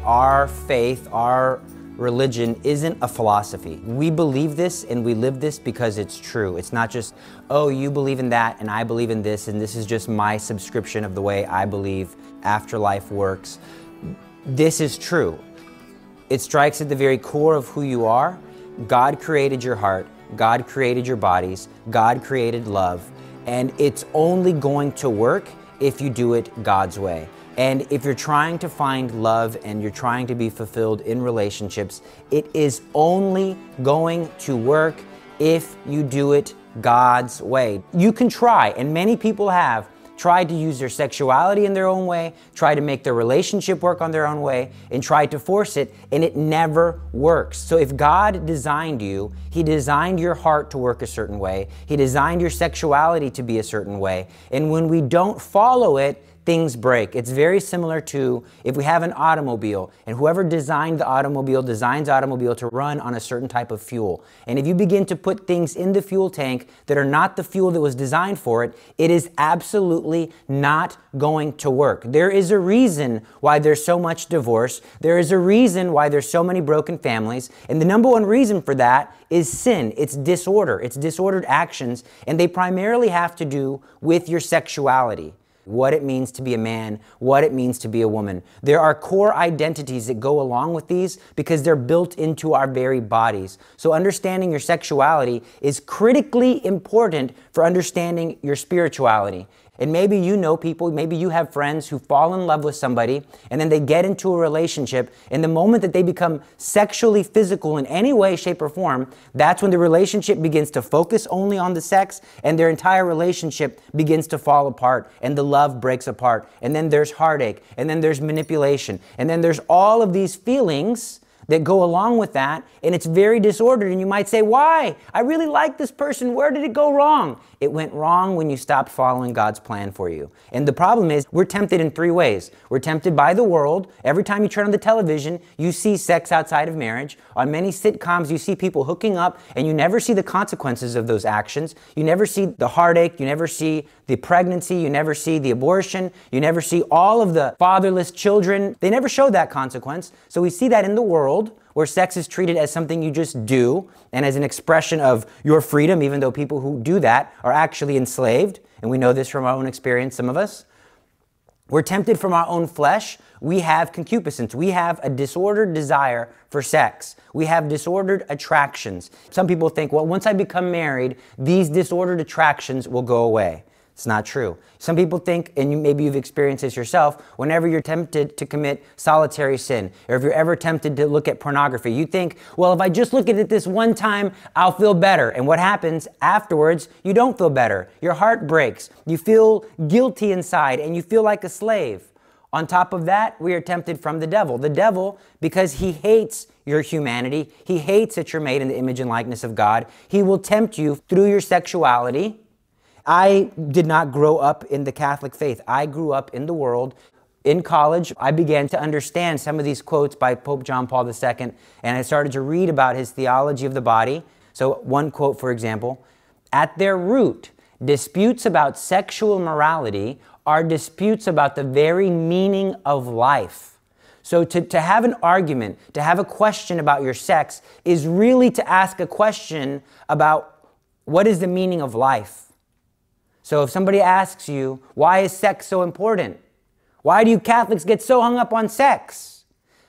our faith, our religion isn't a philosophy. We believe this and we live this because it's true. It's not just, oh, you believe in that and I believe in this and this is just my subscription of the way I believe afterlife works. This is true. It strikes at the very core of who you are. God created your heart. God created your bodies. God created love. And it's only going to work if you do it God's way. And if you're trying to find love and you're trying to be fulfilled in relationships, it is only going to work if you do it God's way. You can try, and many people have tried to use their sexuality in their own way, try to make their relationship work on their own way, and try to force it, and it never works. So if God designed you, He designed your heart to work a certain way, He designed your sexuality to be a certain way, and when we don't follow it, things break. It's very similar to if we have an automobile and whoever designed the automobile designs the automobile to run on a certain type of fuel. And if you begin to put things in the fuel tank that are not the fuel that was designed for it, it is absolutely not going to work. There is a reason why there's so much divorce. There is a reason why there's so many broken families. And the number one reason for that is sin. It's disorder. It's disordered actions. And they primarily have to do with your sexuality. What it means to be a man, what it means to be a woman. There are core identities that go along with these because they're built into our very bodies. So understanding your sexuality is critically important for understanding your spirituality. And maybe you know people, maybe you have friends who fall in love with somebody and then they get into a relationship, and the moment that they become sexually physical in any way, shape, or form, that's when the relationship begins to focus only on the sex and their entire relationship begins to fall apart and the love breaks apart. And then there's heartache, and then there's manipulation, and then there's all of these feelings that go along with that, and it's very disordered. And you might say, why? I really like this person. Where did it go wrong? It went wrong when you stopped following God's plan for you. And the problem is, we're tempted in three ways. We're tempted by the world. Every time you turn on the television, you see sex outside of marriage. On many sitcoms, you see people hooking up, and you never see the consequences of those actions. You never see the heartache. You never see the pregnancy. You never see the abortion. You never see all of the fatherless children. They never show that consequence. So we see that in the world, where sex is treated as something you just do and as an expression of your freedom, even though people who do that are actually enslaved. And we know this from our own experience, some of us. We're tempted from our own flesh. We have concupiscence. We have a disordered desire for sex. We have disordered attractions. Some people think, well, once I become married, these disordered attractions will go away. It's not true. Some people think, and maybe you've experienced this yourself, whenever you're tempted to commit solitary sin, or if you're ever tempted to look at pornography, you think, well, if I just look at it this one time, I'll feel better. And what happens afterwards, you don't feel better. Your heart breaks. You feel guilty inside, and you feel like a slave. On top of that, we are tempted from the devil. The devil, because he hates your humanity, he hates that you're made in the image and likeness of God, he will tempt you through your sexuality. I did not grow up in the Catholic faith. I grew up in the world. In college, I began to understand some of these quotes by Pope John Paul II, and I started to read about his theology of the body. So one quote, for example, at their root, disputes about sexual morality are disputes about the very meaning of life. So to have an argument, to have a question about your sex is really to ask a question about what is the meaning of life. So if somebody asks you, why is sex so important? Why do you Catholics get so hung up on sex?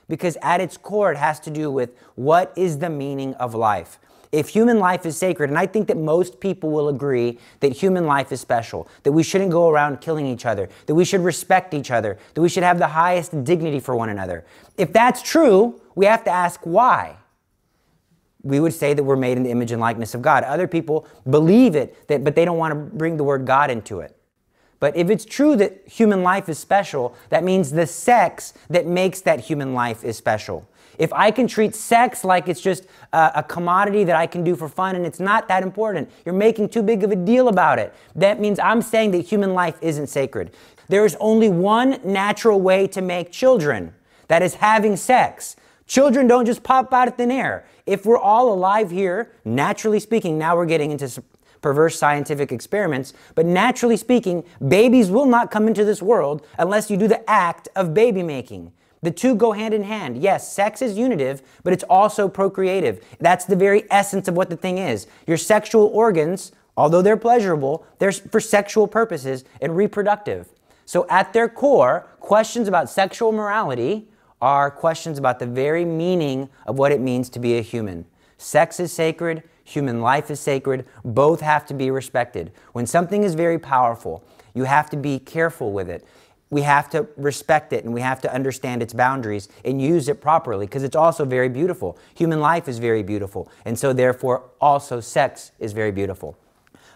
Because at its core, it has to do with what is the meaning of life. If human life is sacred, and I think that most people will agree that human life is special, that we shouldn't go around killing each other, that we should respect each other, that we should have the highest dignity for one another. If that's true, we have to ask why. We would say that we're made in the image and likeness of God. Other people believe it, but they don't want to bring the word God into it. But if it's true that human life is special, that means the sex that makes that human life is special. If I can treat sex like it's just a commodity that I can do for fun and it's not that important, you're making too big of a deal about it. That means I'm saying that human life isn't sacred. There is only one natural way to make children. That is having sex. Children don't just pop out of thin air. If we're all alive here, naturally speaking, now we're getting into perverse scientific experiments, but naturally speaking, babies will not come into this world unless you do the act of baby making. The two go hand in hand. Yes, sex is unitive, but it's also procreative. That's the very essence of what the thing is. Your sexual organs, although they're pleasurable, they're for sexual purposes and reproductive. So at their core, questions about sexual morality are questions about the very meaning of what it means to be a human. Sex is sacred, human life is sacred, both have to be respected. When something is very powerful, you have to be careful with it. We have to respect it and we have to understand its boundaries and use it properly because it's also very beautiful. Human life is very beautiful, and so therefore also sex is very beautiful.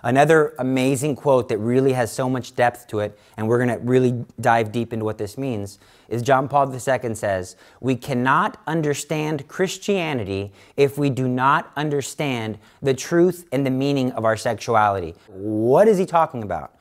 Another amazing quote that really has so much depth to it, and we're going to really dive deep into what this means, is John Paul II says, "We cannot understand Christianity if we do not understand the truth and the meaning of our sexuality." What is he talking about?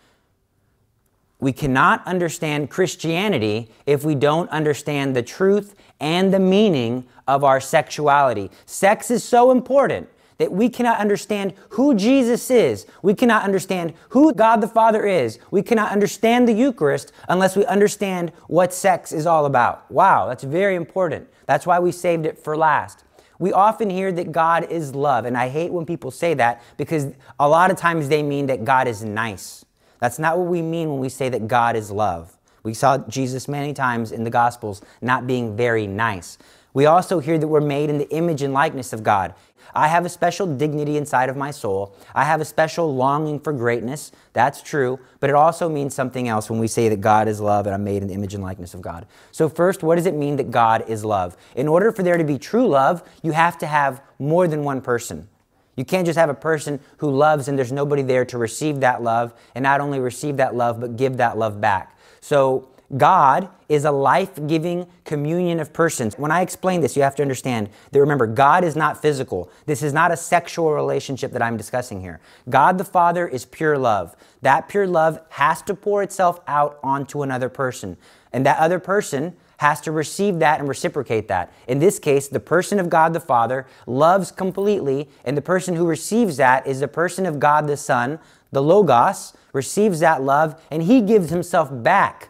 We cannot understand Christianity if we don't understand the truth and the meaning of our sexuality. Sex is so important that we cannot understand who Jesus is. We cannot understand who God the Father is. We cannot understand the Eucharist unless we understand what sex is all about. Wow, that's very important. That's why we saved it for last. We often hear that God is love, and I hate when people say that because a lot of times they mean that God is nice. That's not what we mean when we say that God is love. We saw Jesus many times in the Gospels not being very nice. We also hear that we're made in the image and likeness of God. I have a special dignity inside of my soul. I have a special longing for greatness. That's true, but it also means something else when we say that God is love and I'm made in the image and likeness of God. So first, what does it mean that God is love? In order for there to be true love, you have to have more than one person. You can't just have a person who loves and there's nobody there to receive that love, and not only receive that love, but give that love back. So God is a life-giving communion of persons. When I explain this, you have to understand that, remember, God is not physical. This is not a sexual relationship that I'm discussing here. God the Father is pure love. That pure love has to pour itself out onto another person. And that other person has to receive that and reciprocate that. In this case, the person of God the Father loves completely, and the person who receives that is the person of God the Son, the Logos, receives that love, and he gives himself back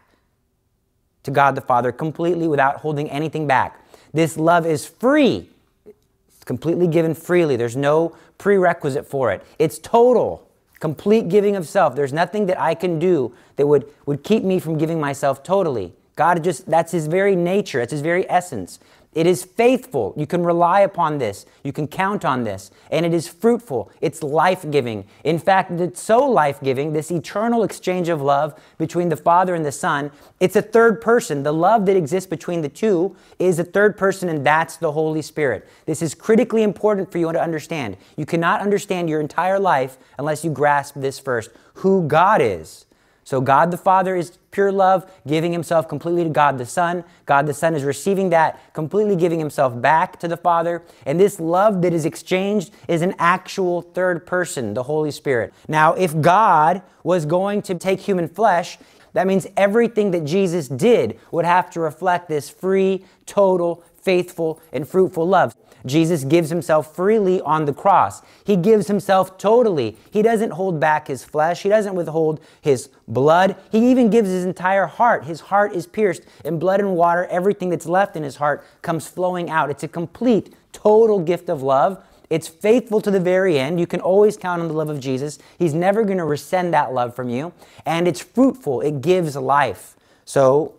to God the Father completely without holding anything back. This love is free. It's completely given freely. There's no prerequisite for it. It's total, complete giving of self. There's nothing that I can do that would keep me from giving myself totally. God that's His very nature. That's His very essence. It is faithful. You can rely upon this. You can count on this. And it is fruitful. It's life-giving. In fact, it's so life-giving, this eternal exchange of love between the Father and the Son, it's a third person. The love that exists between the two is a third person, and that's the Holy Spirit. This is critically important for you to understand. You cannot understand your entire life unless you grasp this first, who God is. So God the Father is pure love, giving Himself completely to God the Son. God the Son is receiving that, completely giving Himself back to the Father. And this love that is exchanged is an actual third person, the Holy Spirit. Now, if God was going to take human flesh, that means everything that Jesus did would have to reflect this free, total, faithful, and fruitful love. Jesus gives Himself freely on the cross. He gives Himself totally. He doesn't hold back His flesh. He doesn't withhold His blood. He even gives His entire heart. His heart is pierced, and blood and water, everything that's left in His heart comes flowing out. It's a complete, total gift of love. It's faithful to the very end. You can always count on the love of Jesus. He's never going to rescind that love from you. And it's fruitful. It gives life. So,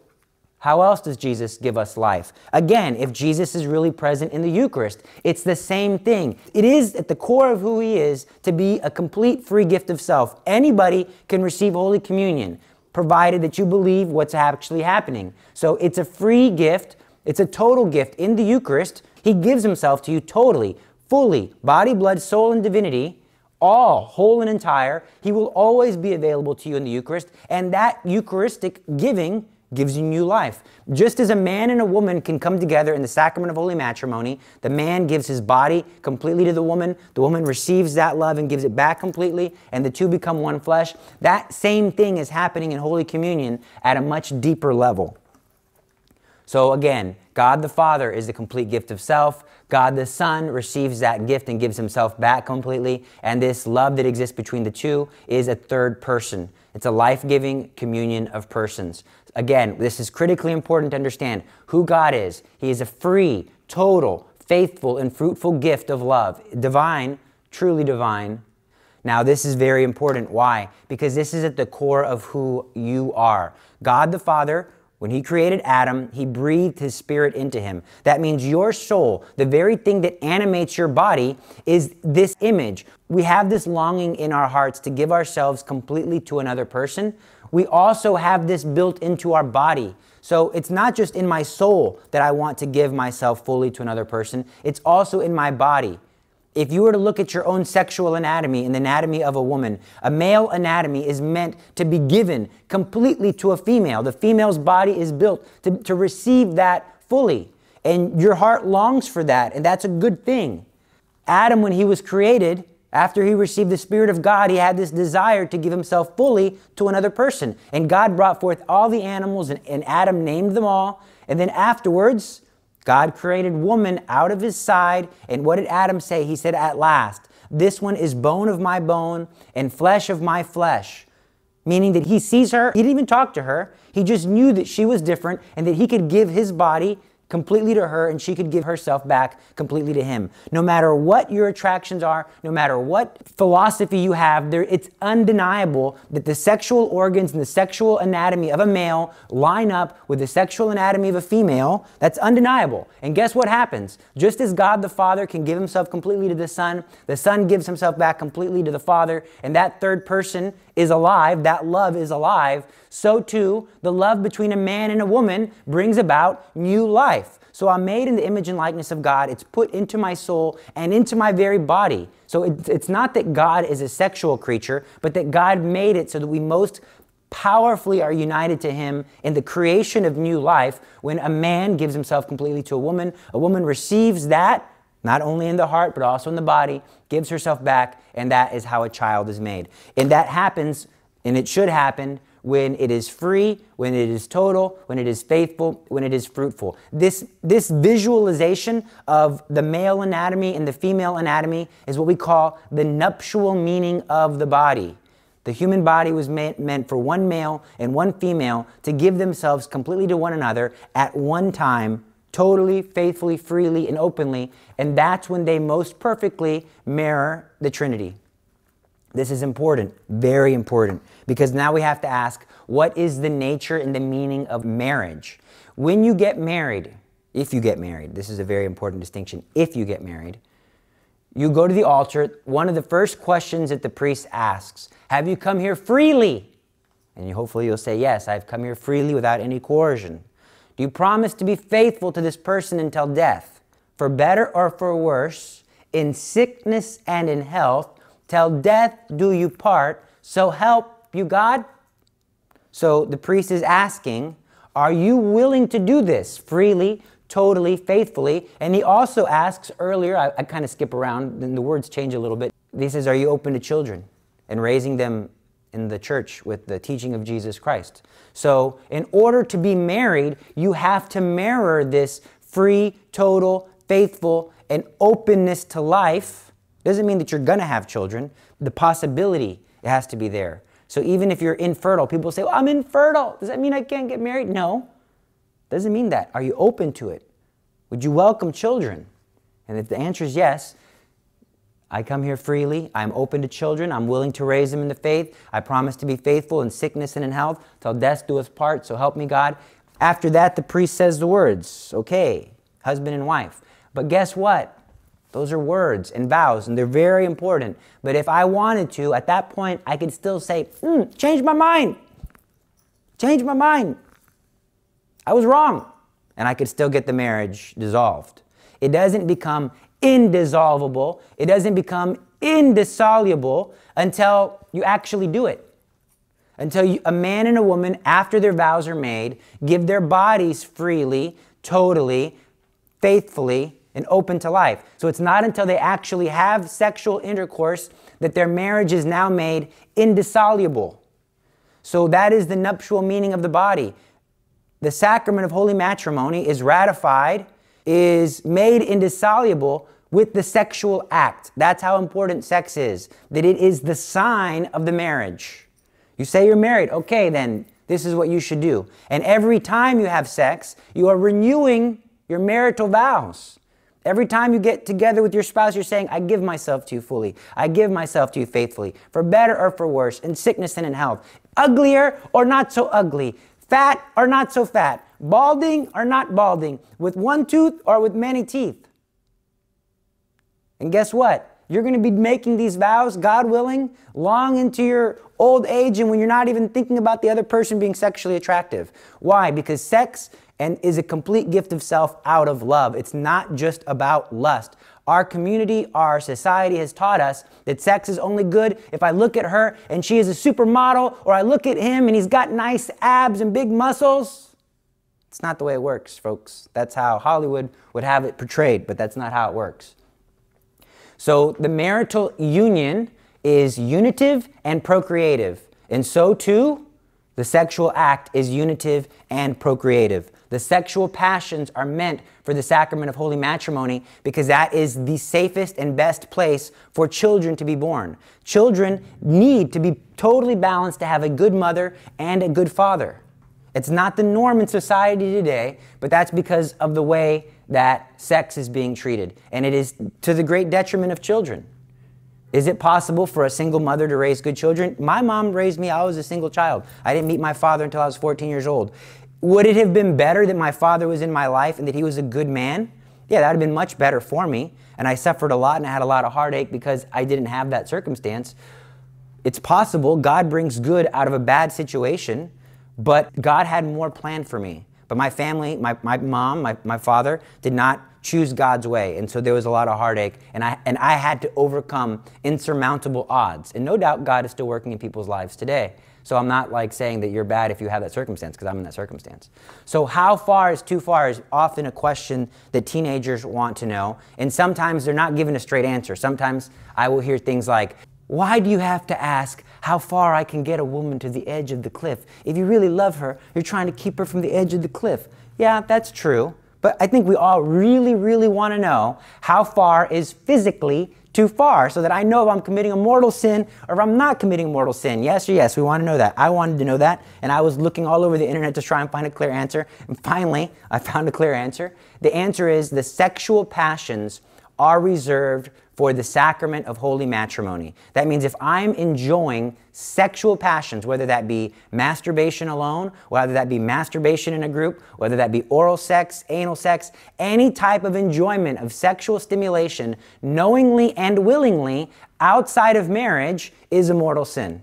how else does Jesus give us life? Again, if Jesus is really present in the Eucharist, it's the same thing. It is at the core of who He is to be a complete free gift of self. Anybody can receive Holy Communion, provided that you believe what's actually happening. So it's a free gift. It's a total gift. In the Eucharist, He gives Himself to you totally, fully, body, blood, soul, and divinity, all, whole and entire. He will always be available to you in the Eucharist, and that Eucharistic giving gives you new life. Just as a man and a woman can come together in the sacrament of holy matrimony, the man gives his body completely to the woman receives that love and gives it back completely, and the two become one flesh. That same thing is happening in Holy Communion at a much deeper level. So again, God the Father is the complete gift of self. God the Son receives that gift and gives himself back completely. And this love that exists between the two is a third person. It's a life-giving communion of persons. Again, this is critically important to understand who God is. He is a free, total, faithful, and fruitful gift of love. Divine, truly divine. Now, this is very important. Why? Because this is at the core of who you are. God the Father, when he created Adam, he breathed his spirit into him. That means your soul, the very thing that animates your body, is this image. We have this longing in our hearts to give ourselves completely to another person. We also have this built into our body. So it's not just in my soul that I want to give myself fully to another person. It's also in my body. If you were to look at your own sexual anatomy and the anatomy of a woman, a male anatomy is meant to be given completely to a female. The female's body is built to receive that fully. And your heart longs for that, and that's a good thing. Adam, when he was created, after he received the Spirit of God, he had this desire to give himself fully to another person. And God brought forth all the animals, and Adam named them all. And then afterwards, God created woman out of his side, and what did Adam say? He said, at last, this one is bone of my bone and flesh of my flesh. Meaning that he sees her, he didn't even talk to her, he just knew that she was different and that he could give his body completely to her and she could give herself back completely to him. No matter what your attractions are, no matter what philosophy you have, it's undeniable that the sexual organs and the sexual anatomy of a male line up with the sexual anatomy of a female. That's undeniable. And guess what happens? Just as God the Father can give himself completely to the Son gives himself back completely to the Father, and that third person is alive, that love is alive, so too the love between a man and a woman brings about new life. So I'm made in the image and likeness of God. It's put into my soul and into my very body. So it's not that God is a sexual creature, but that God made it so that we most powerfully are united to him in the creation of new life. When a man gives himself completely to a woman receives that, not only in the heart, but also in the body, gives herself back, and that is how a child is made. And that happens, and it should happen, when it is free, when it is total, when it is faithful, when it is fruitful. This visualization of the male anatomy and the female anatomy is what we call the nuptial meaning of the body. The human body was meant for one male and one female to give themselves completely to one another at one time, totally, faithfully, freely, and openly, and that's when they most perfectly mirror the Trinity. This is important, very important, because now we have to ask, what is the nature and the meaning of marriage? When you get married, if you get married, this is a very important distinction, if you get married, you go to the altar, one of the first questions that the priest asks, have you come here freely? And hopefully you'll say, yes, I've come here freely without any coercion. Do you promise to be faithful to this person until death, for better or for worse, in sickness and in health, till death do you part, so help you God? So the priest is asking, are you willing to do this freely, totally, faithfully? And he also asks earlier, I kind of skip around, then the words change a little bit. He says, are you open to children and raising them in the church with the teaching of Jesus Christ? So in order to be married, you have to mirror this free, total, faithful, and openness to life. Doesn't mean that you're going to have children. The possibility, it has to be there. So even if you're infertile, people say, well, I'm infertile. Does that mean I can't get married? No. Doesn't mean that. Are you open to it? Would you welcome children? And if the answer is yes, I come here freely. I'm open to children. I'm willing to raise them in the faith. I promise to be faithful in sickness and in health till death do us part, so help me God. After that, the priest says the words, okay, husband and wife. But guess what? Those are words and vows, and they're very important. But if I wanted to, at that point, I could still say, change my mind. Change my mind. I was wrong. And I could still get the marriage dissolved. It doesn't become indissoluble. It doesn't become indissoluble until you actually do it. Until a man and a woman, after their vows are made, give their bodies freely, totally, faithfully, and open to life. So it's not until they actually have sexual intercourse that their marriage is now made indissoluble. So that is the nuptial meaning of the body. The sacrament of holy matrimony is ratified, is made indissoluble with the sexual act. That's how important sex is, that it is the sign of the marriage. You say you're married, okay, then this is what you should do. And every time you have sex, you are renewing your marital vows. Every time you get together with your spouse, you're saying, I give myself to you fully. I give myself to you faithfully, for better or for worse, in sickness and in health, uglier or not so ugly, fat or not so fat, balding or not balding, with one tooth or with many teeth. And guess what? You're going to be making these vows, God willing, long into your old age and when you're not even thinking about the other person being sexually attractive. Why? Because sex is a complete gift of self out of love. It's not just about lust. Our community, our society has taught us that sex is only good if I look at her and she is a supermodel, or I look at him and he's got nice abs and big muscles. It's not the way it works, folks. That's how Hollywood would have it portrayed, but that's not how it works. So the marital union is unitive and procreative, and so too the sexual act is unitive and procreative. The sexual passions are meant for the sacrament of holy matrimony because that is the safest and best place for children to be born. Children need to be totally balanced to have a good mother and a good father. It's not the norm in society today, but that's because of the way that sex is being treated. And it is to the great detriment of children. Is it possible for a single mother to raise good children? My mom raised me, I was a single child. I didn't meet my father until I was 14 years old. Would it have been better that my father was in my life and that he was a good man? Yeah, that would have been much better for me. And I suffered a lot and I had a lot of heartache because I didn't have that circumstance. It's possible God brings good out of a bad situation, but God had more planned for me. But my family, my mom, my father did not choose God's way. And so there was a lot of heartache, and I had to overcome insurmountable odds. And no doubt God is still working in people's lives today. So I'm not like saying that you're bad if you have that circumstance, because I'm in that circumstance. So how far is too far is often a question that teenagers want to know. And sometimes they're not given a straight answer. Sometimes I will hear things like, why do you have to ask how far I can get a woman to the edge of the cliff? If you really love her, you're trying to keep her from the edge of the cliff. Yeah, that's true. But I think we all really, really want to know how far is physically too far so that I know if I'm committing a mortal sin or if I'm not committing a mortal sin. Yes or yes, we want to know that. I wanted to know that, and I was looking all over the internet to try and find a clear answer. And finally, I found a clear answer. The answer is the sexual passions are reserved for the sacrament of holy matrimony. That means if I'm enjoying sexual passions, whether that be masturbation alone, whether that be masturbation in a group, whether that be oral sex, anal sex, any type of enjoyment of sexual stimulation, knowingly and willingly, outside of marriage, is a mortal sin.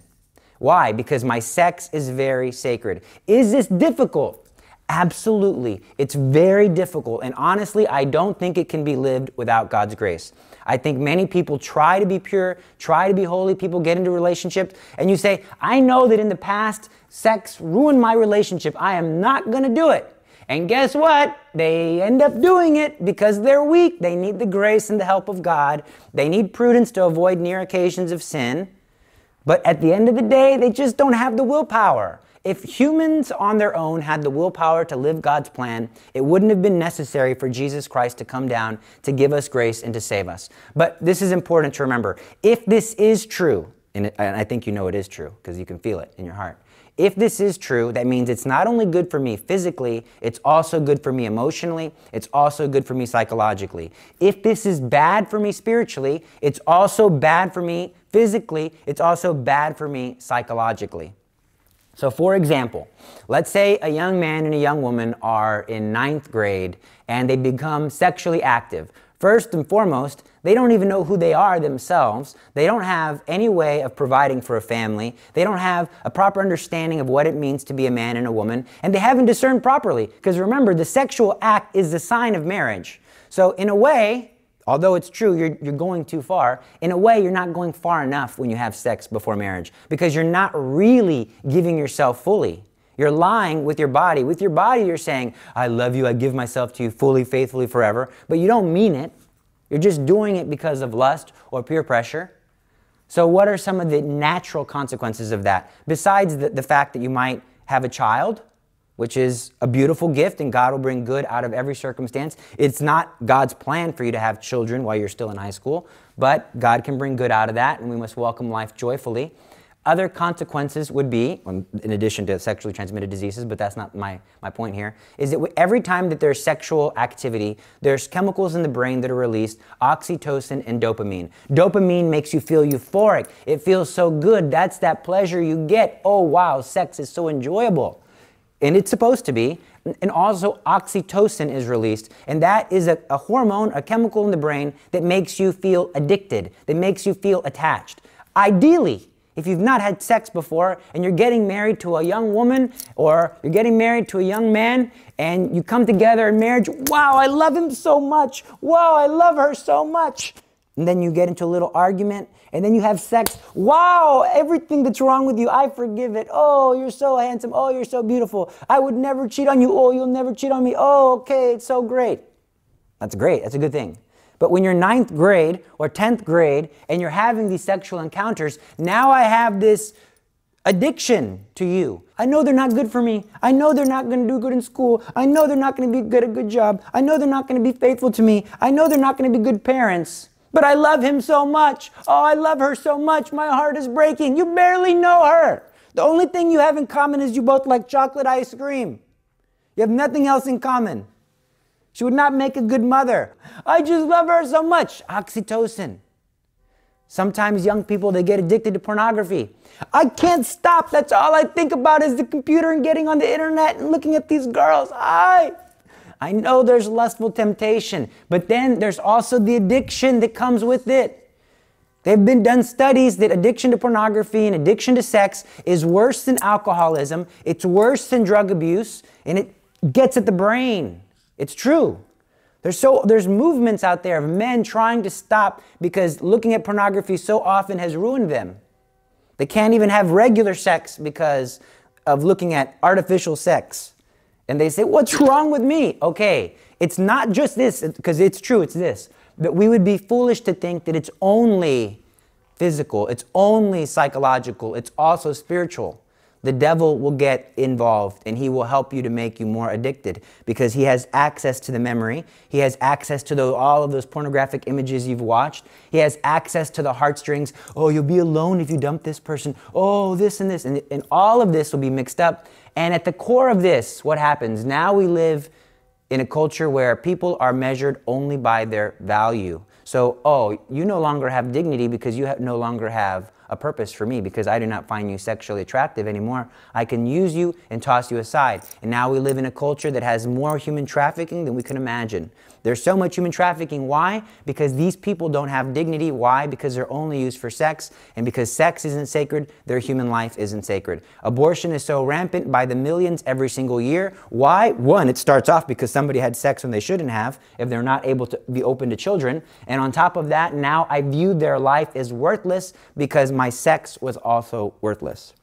Why? Because my sex is very sacred. Is this difficult? Absolutely. It's very difficult. And honestly, I don't think it can be lived without God's grace. I think many people try to be pure, try to be holy. People get into relationships and you say, I know that in the past, sex ruined my relationship. I am not going to do it. And guess what? They end up doing it because they're weak. They need the grace and the help of God. They need prudence to avoid near occasions of sin. But at the end of the day, they just don't have the willpower. If humans on their own had the willpower to live God's plan, it wouldn't have been necessary for Jesus Christ to come down to give us grace and to save us. But this is important to remember. If this is true, and I think you know it is true because you can feel it in your heart. If this is true, that means it's not only good for me physically, it's also good for me emotionally, it's also good for me psychologically. If this is bad for me spiritually, it's also bad for me physically, it's also bad for me psychologically. So for example, let's say a young man and a young woman are in 9th grade and they become sexually active. First and foremost, they don't even know who they are themselves. They don't have any way of providing for a family. They don't have a proper understanding of what it means to be a man and a woman, and they haven't discerned properly. Because remember, the sexual act is the sign of marriage. So in a way, although it's true you're going too far, in a way you're not going far enough when you have sex before marriage because you're not really giving yourself fully. You're lying with your body. With your body you're saying, I love you, I give myself to you fully, faithfully, forever, but you don't mean it. You're just doing it because of lust or peer pressure. So what are some of the natural consequences of that? Besides the fact that you might have a child, which is a beautiful gift, and God will bring good out of every circumstance. It's not God's plan for you to have children while you're still in high school, but God can bring good out of that, and we must welcome life joyfully. Other consequences would be, in addition to sexually transmitted diseases, but that's not my point here, is that every time that there's sexual activity, there's chemicals in the brain that are released, oxytocin and dopamine. Dopamine makes you feel euphoric. It feels so good. That's that pleasure you get. Oh, wow, sex is so enjoyable. And it's supposed to be. And also oxytocin is released. And that is a hormone, a chemical in the brain that makes you feel addicted, that makes you feel attached. Ideally, if you've not had sex before and you're getting married to a young woman or you're getting married to a young man and you come together in marriage, wow, I love him so much. Wow, I love her so much. And then you get into a little argument and then you have sex. Wow, everything that's wrong with you, I forgive it. Oh, you're so handsome. Oh, you're so beautiful. I would never cheat on you. Oh, you'll never cheat on me. Oh, okay, it's so great. That's great. That's a good thing. But when you're 9th grade or 10th grade and you're having these sexual encounters, now I have this addiction to you. I know they're not good for me. I know they're not going to do good in school. I know they're not going to be good at a good job. I know they're not going to be faithful to me. I know they're not going to be good parents. But I love him so much. Oh, I love her so much. My heart is breaking. You barely know her. The only thing you have in common is you both like chocolate ice cream. You have nothing else in common. She would not make a good mother. I just love her so much. Oxytocin. Sometimes young people, they get addicted to pornography. I can't stop. That's all I think about is the computer and getting on the internet and looking at these girls. I know there's lustful temptation, but then there's also the addiction that comes with it. They've been done studies that addiction to pornography and addiction to sex is worse than alcoholism. It's worse than drug abuse, and it gets at the brain. It's true. There's movements out there of men trying to stop because looking at pornography so often has ruined them. They can't even have regular sex because of looking at artificial sex. And they say, what's wrong with me? Okay, it's not just this, because it's true, it's this. But we would be foolish to think that it's only physical, it's only psychological, it's also spiritual. The devil will get involved and he will help you to make you more addicted because he has access to the memory. He has access to all of those pornographic images you've watched. He has access to the heartstrings. Oh, you'll be alone if you dump this person. Oh, this and this. And all of this will be mixed up. And at the core of this, what happens? Now we live in a culture where people are measured only by their value. So, oh, you no longer have dignity because you no longer have a purpose for me because I do not find you sexually attractive anymore. I can use you and toss you aside. And now we live in a culture that has more human trafficking than we can imagine. There's so much human trafficking. Why? Because these people don't have dignity. Why? Because they're only used for sex. And because sex isn't sacred, their human life isn't sacred. Abortion is so rampant by the millions every single year. Why? One, it starts off because somebody had sex when they shouldn't have, if they're not able to be open to children. And on top of that, now I view their life as worthless because my sex was also worthless.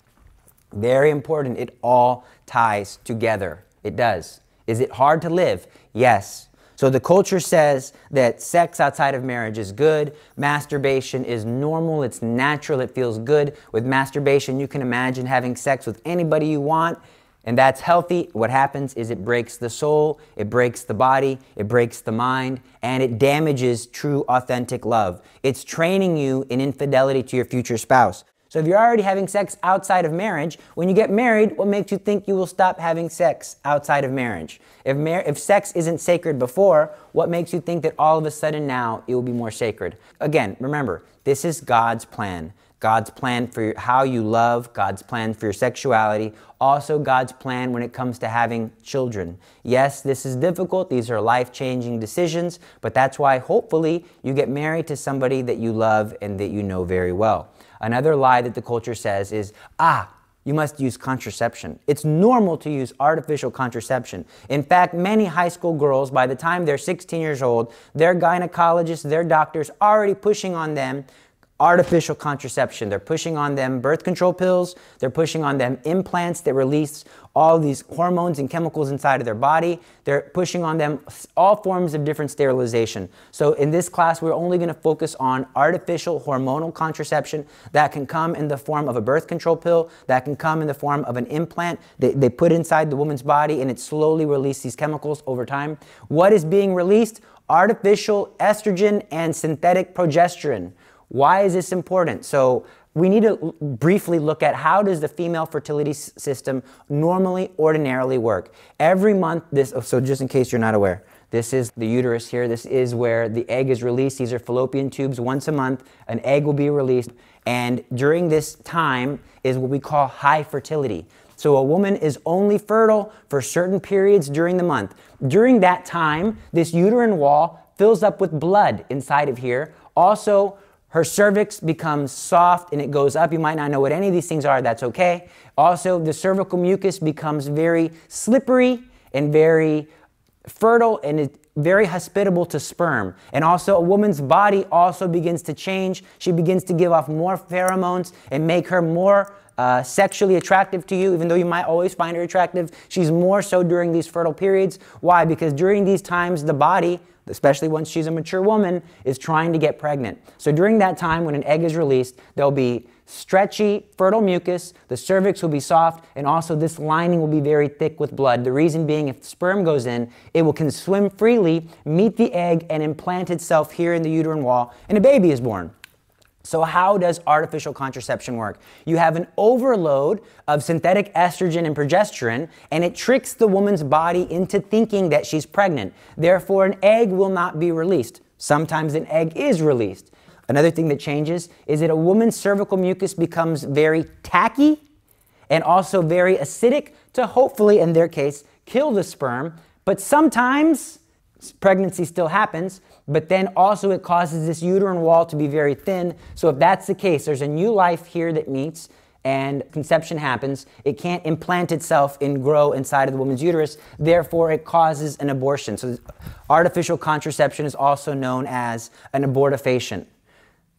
Very important. It all ties together. It does. Is it hard to live? Yes. So the culture says that sex outside of marriage is good. Masturbation is normal. It's natural. It feels good. With masturbation, you can imagine having sex with anybody you want, and that's healthy. What happens is it breaks the soul, it breaks the body, it breaks the mind, and it damages true, authentic love. It's training you in infidelity to your future spouse. So if you're already having sex outside of marriage, when you get married, what makes you think you will stop having sex outside of marriage? If sex isn't sacred before, what makes you think that all of a sudden now it will be more sacred? Again, remember, this is God's plan. God's plan for how you love, God's plan for your sexuality, also God's plan when it comes to having children. Yes, this is difficult. These are life-changing decisions, but that's why hopefully you get married to somebody that you love and that you know very well. Another lie that the culture says is, you must use contraception. It's normal to use artificial contraception. In fact, many high school girls, by the time they're 16 years old, their gynecologists, their doctors already pushing on them artificial contraception. They're pushing on them birth control pills. They're pushing on them implants that release all these hormones and chemicals inside of their body. They're pushing on them all forms of different sterilization. So in this class, we're only going to focus on artificial hormonal contraception that can come in the form of a birth control pill, that can come in the form of an implant they put inside the woman's body, and it slowly releases these chemicals over time. What is being released? Artificial estrogen and synthetic progesterone. Why is this important? So we need to briefly look at how does the female fertility system normally, ordinarily work. Every month, so just in case you're not aware, this is the uterus here. This is where the egg is released. These are fallopian tubes. Once a month, an egg will be released. And during this time is what we call high fertility. So a woman is only fertile for certain periods during the month. During that time, this uterine wall fills up with blood inside of here. Also, her cervix becomes soft and it goes up. You might not know what any of these things are. That's okay. Also, the cervical mucus becomes very slippery and very fertile and it's very hospitable to sperm. And also, a woman's body also begins to change. She begins to give off more pheromones and make her more sexually attractive to you, even though you might always find her attractive. She's more so during these fertile periods. Why? Because during these times, the body, especially once she's a mature woman, is trying to get pregnant. So during that time, when an egg is released, there'll be stretchy, fertile mucus, the cervix will be soft, and also this lining will be very thick with blood. The reason being, if sperm goes in, it can swim freely, meet the egg, and implant itself here in the uterine wall, and a baby is born. So how does artificial contraception work? You have an overload of synthetic estrogen and progesterone, and it tricks the woman's body into thinking that she's pregnant. Therefore, an egg will not be released. Sometimes an egg is released. Another thing that changes is that a woman's cervical mucus becomes very tacky and also very acidic to hopefully, in their case, kill the sperm. But sometimes pregnancy still happens, but then also it causes this uterine wall to be very thin. So if that's the case, there's a new life here that meets and conception happens. It can't implant itself and grow inside of the woman's uterus. Therefore, it causes an abortion. So artificial contraception is also known as an abortifacient.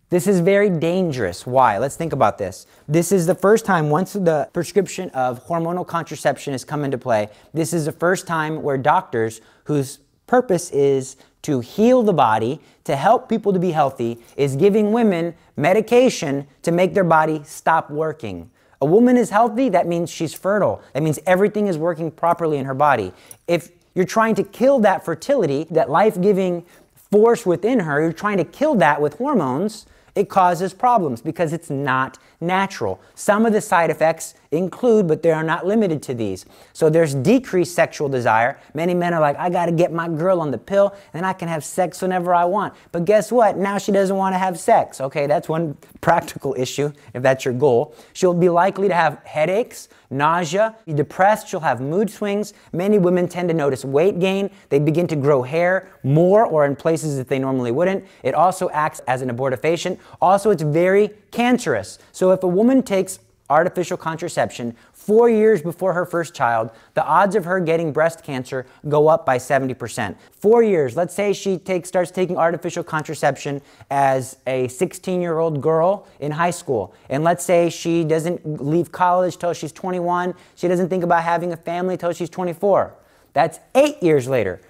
This is very dangerous. Why? Let's think about this. This is the first time, once the prescription of hormonal contraception has come into play, this is the first time where doctors, whose purpose is to heal the body, to help people to be healthy, is giving women medication to make their body stop working. A woman is healthy, that means she's fertile. That means everything is working properly in her body. If you're trying to kill that fertility, that life-giving force within her, you're trying to kill that with hormones, it causes problems because it's not natural. Some of the side effects include, but they are not limited to these. So there's decreased sexual desire. Many men are like, I got to get my girl on the pill and I can have sex whenever I want. But guess what? Now she doesn't want to have sex. Okay, that's one practical issue if that's your goal. She'll be likely to have headaches, nausea, be depressed, she'll have mood swings. Many women tend to notice weight gain. They begin to grow hair more or in places that they normally wouldn't. It also acts as an abortifacient. Also, it's very cancerous. So if a woman takes artificial contraception 4 years before her first child, the odds of her getting breast cancer go up by 70%. 4 years, let's say she starts taking artificial contraception as a 16-year-old girl in high school. And let's say she doesn't leave college till she's 21. She doesn't think about having a family till she's 24. That's 8 years later.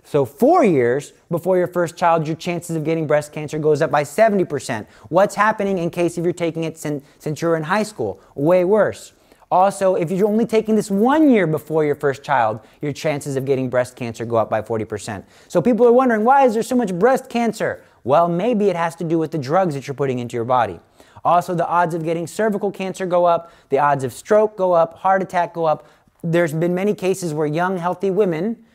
So 4 years before your first child, your chances of getting breast cancer goes up by 70%. What's happening in case if you're taking it since you're in high school? Way worse. Also, if you're only taking this 1 year before your first child, your chances of getting breast cancer go up by 40%. So people are wondering, why is there so much breast cancer? Well, maybe it has to do with the drugs that you're putting into your body. Also, the odds of getting cervical cancer go up, the odds of stroke go up, heart attack go up. There's been many cases where young, healthy women,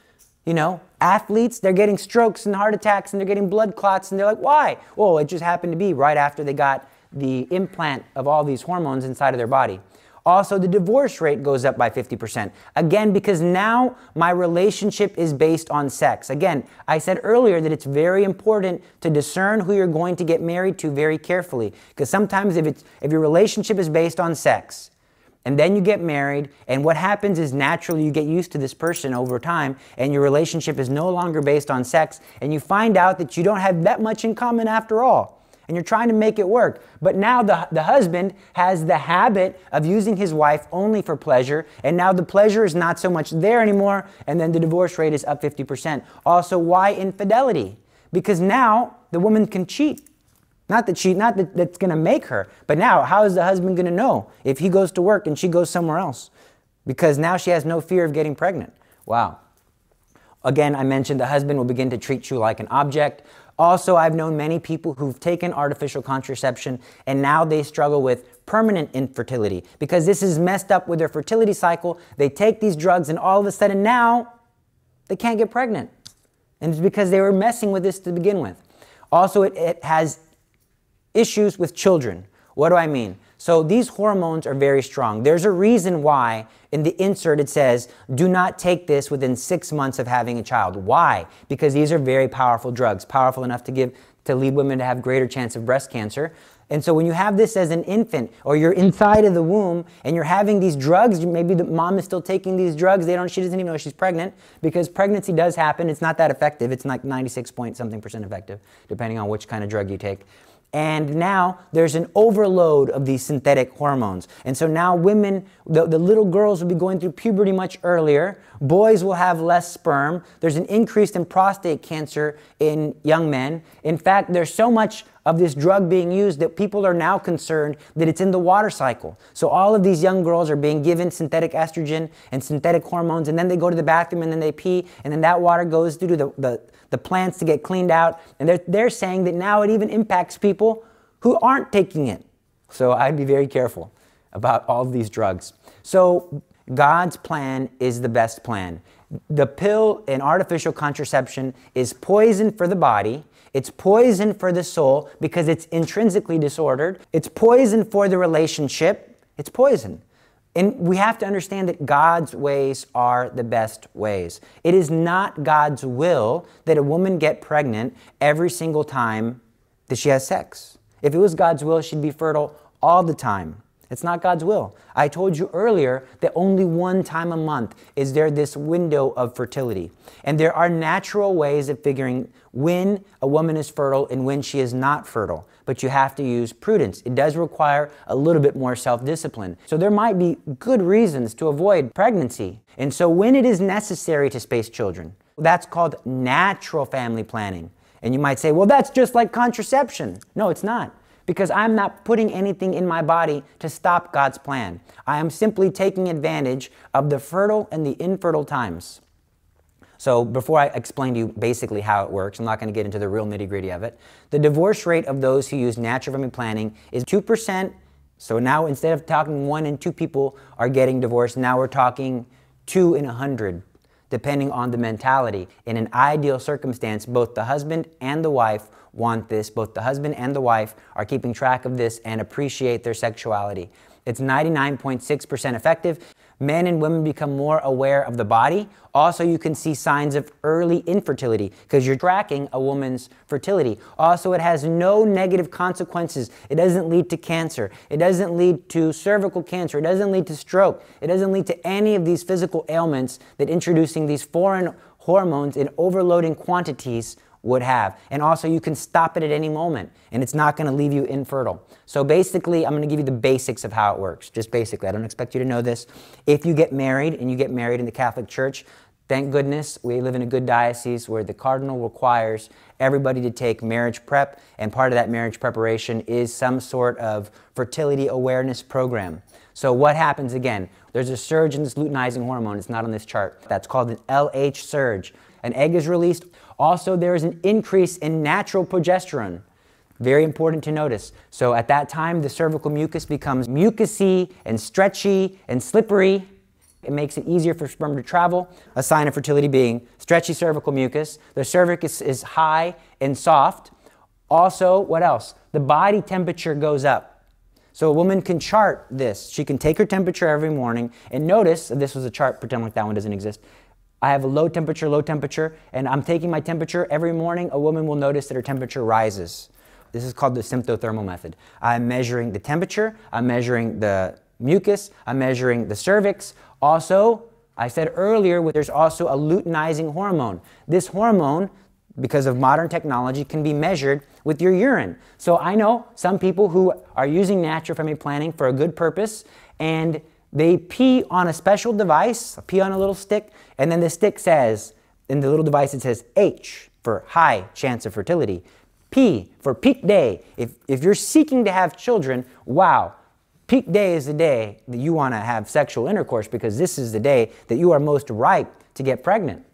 athletes, they're getting strokes and heart attacks and they're getting blood clots and they're like, why? Well, it just happened to be right after they got the implant of all these hormones inside of their body. Also, the divorce rate goes up by 50%. Again, because now my relationship is based on sex. Again, I said earlier that it's very important to discern who you're going to get married to very carefully. Because sometimes if your relationship is based on sex, and then you get married, and what happens is naturally you get used to this person over time, and your relationship is no longer based on sex, and you find out that you don't have that much in common after all. and you're trying to make it work. But now the husband has the habit of using his wife only for pleasure, and now the pleasure is not so much there anymore, and then the divorce rate is up 50%. Also, why infidelity? Because now the woman can cheat. Not that that's going to make her, but now how is the husband going to know if he goes to work and she goes somewhere else? Because now she has no fear of getting pregnant. Wow. Again, I mentioned the husband will begin to treat you like an object. Also, I've known many people who've taken artificial contraception and now they struggle with permanent infertility because this is messed up with their fertility cycle. They take these drugs and all of a sudden now they can't get pregnant. And it's because they were messing with this to begin with. Also, it has issues with children. What do I mean? So these hormones are very strong. There's a reason why in the insert it says, do not take this within 6 months of having a child. Why? Because these are very powerful drugs, powerful enough to lead women to have greater chance of breast cancer. And so when you have this as an infant or you're inside of the womb and you're having these drugs, maybe the mom is still taking these drugs, she doesn't even know she's pregnant because pregnancy does happen. It's not that effective. It's like 96-point-something% effective, depending on which kind of drug you take. And now there's an overload of these synthetic hormones. And so now women, the little girls will be going through puberty much earlier. Boys will have less sperm. There's an increase in prostate cancer in young men. In fact, there's so much of this drug being used that people are now concerned that it's in the water cycle. So all of these young girls are being given synthetic estrogen and synthetic hormones, and then they go to the bathroom and then they pee, and then that water goes through to the plants to get cleaned out. And they're saying that now it even impacts people who aren't taking it. So I'd be very careful about all of these drugs. So God's plan is the best plan. The pill and artificial contraception is poison for the body. It's poison for the soul because it's intrinsically disordered. It's poison for the relationship. It's poison. And we have to understand that God's ways are the best ways. It is not God's will that a woman get pregnant every single time that she has sex. If it was God's will, she'd be fertile all the time. It's not God's will. I told you earlier that only one time a month is there this window of fertility. And there are natural ways of figuring when a woman is fertile and when she is not fertile. But you have to use prudence. It does require a little bit more self-discipline. So there might be good reasons to avoid pregnancy. And so when it is necessary to space children, that's called natural family planning. And you might say, well, that's just like contraception. No, it's not. Because I'm not putting anything in my body to stop God's plan. I am simply taking advantage of the fertile and the infertile times. So before I explain to you basically how it works, I'm not going to get into the real nitty-gritty of it. The divorce rate of those who use natural family planning is 2%. So now instead of talking 1 in 2 people are getting divorced, now we're talking 2 in 100, depending on the mentality. In an ideal circumstance, both the husband and the wife want this. Both the husband and the wife are keeping track of this and appreciate their sexuality. It's 99.6% effective. Men and women become more aware of the body. Also, you can see signs of early infertility because you're tracking a woman's fertility. Also, it has no negative consequences. It doesn't lead to cancer. It doesn't lead to cervical cancer. It doesn't lead to stroke. It doesn't lead to any of these physical ailments that introducing these foreign hormones in overloading quantities would have. And also you can stop it at any moment and it's not going to leave you infertile. So basically, I'm going to give you the basics of how it works. Just basically, I don't expect you to know this. If you get married and you get married in the Catholic Church, thank goodness we live in a good diocese where the cardinal requires everybody to take marriage prep, and part of that marriage preparation is some sort of fertility awareness program. So what happens again? There's a surge in this luteinizing hormone. It's not on this chart. That's called an LH surge. An egg is released. Also, there is an increase in natural progesterone. Very important to notice. So at that time, the cervical mucus becomes mucousy and stretchy and slippery. It makes it easier for sperm to travel. A sign of fertility being stretchy cervical mucus. The cervix is high and soft. Also, what else? The body temperature goes up. So a woman can chart this. She can take her temperature every morning and notice, this was a chart, pretend like that one doesn't exist. I have a low temperature, and I'm taking my temperature every morning. A woman will notice that her temperature rises. This is called the symptothermal method. I'm measuring the temperature, I'm measuring the mucus, I'm measuring the cervix. Also, I said earlier, there's also a luteinizing hormone. This hormone because of modern technology, can be measured with your urine. So I know some people who are using natural family planning for a good purpose, and they pee on a special device, pee on a little stick, and then the stick says, in the little device it says H for high chance of fertility, P for peak day. If you're seeking to have children, wow, peak day is the day that you want to have sexual intercourse, because this is the day that you are most ripe to get pregnant.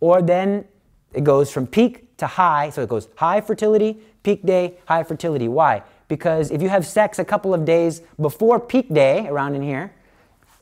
Or then it goes from peak to high, so it goes high fertility, peak day, high fertility. Why? Because if you have sex a couple of days before peak day, around in here,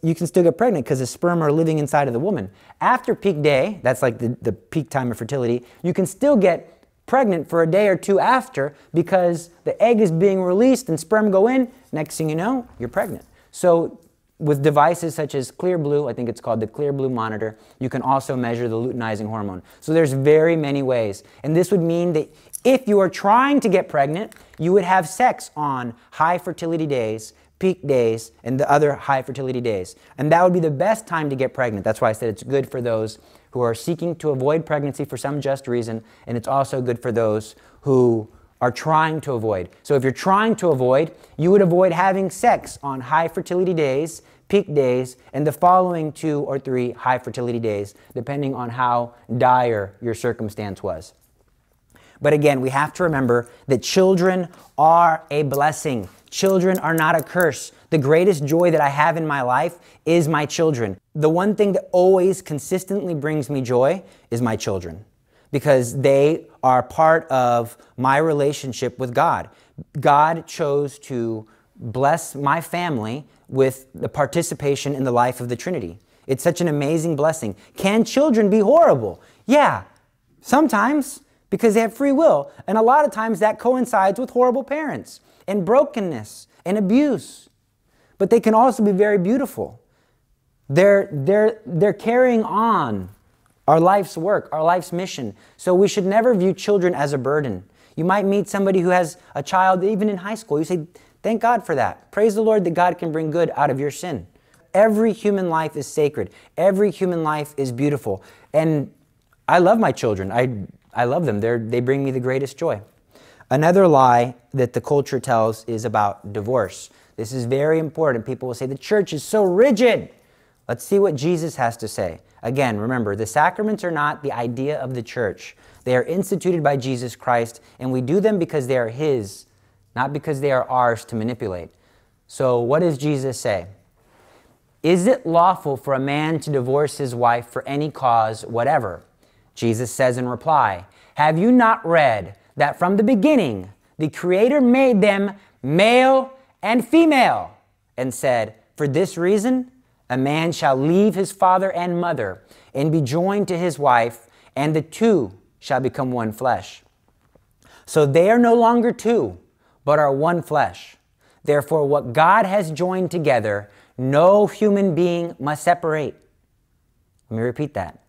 you can still get pregnant because the sperm are living inside of the woman. After peak day, that's like the peak time of fertility, you can still get pregnant for a day or two after, because the egg is being released and sperm go in. Next thing you know, you're pregnant. So with devices such as Clearblue, I think it's called the Clearblue monitor, you can also measure the luteinizing hormone. So there's very many ways. And this would mean that if you are trying to get pregnant, you would have sex on high fertility days, peak days, and the other high fertility days. And that would be the best time to get pregnant. That's why I said it's good for those who are seeking to avoid pregnancy for some just reason, and it's also good for those who are trying to avoid. So if you're trying to avoid, you would avoid having sex on high fertility days, peak days, and the following 2 or 3 high fertility days, depending on how dire your circumstance was. But again, we have to remember that children are a blessing. Children are not a curse. The greatest joy that I have in my life is my children. The one thing that always consistently brings me joy is my children, because they are part of my relationship with God. God chose to bless my family with the participation in the life of the Trinity. It's such an amazing blessing. Can children be horrible? Yeah, sometimes, because they have free will. And a lot of times that coincides with horrible parents and brokenness and abuse. But they can also be very beautiful. They're carrying on our life's work, our life's mission. So we should never view children as a burden. You might meet somebody who has a child even in high school. You say, thank God for that. Praise the Lord that God can bring good out of your sin. Every human life is sacred. Every human life is beautiful. And I love my children. I love them. They bring me the greatest joy. Another lie that the culture tells is about divorce. This is very important. People will say the church is so rigid. Let's see what Jesus has to say. Again, remember, the sacraments are not the idea of the church. They are instituted by Jesus Christ, and we do them because they are His, not because they are ours to manipulate. So what does Jesus say? Is it lawful for a man to divorce his wife for any cause whatever? Jesus says in reply, have you not read that from the beginning the Creator made them male and female, and said, for this reason a man shall leave his father and mother and be joined to his wife, and the two shall become one flesh. So they are no longer two, but are one flesh. Therefore, what God has joined together, no human being must separate. Let me repeat that.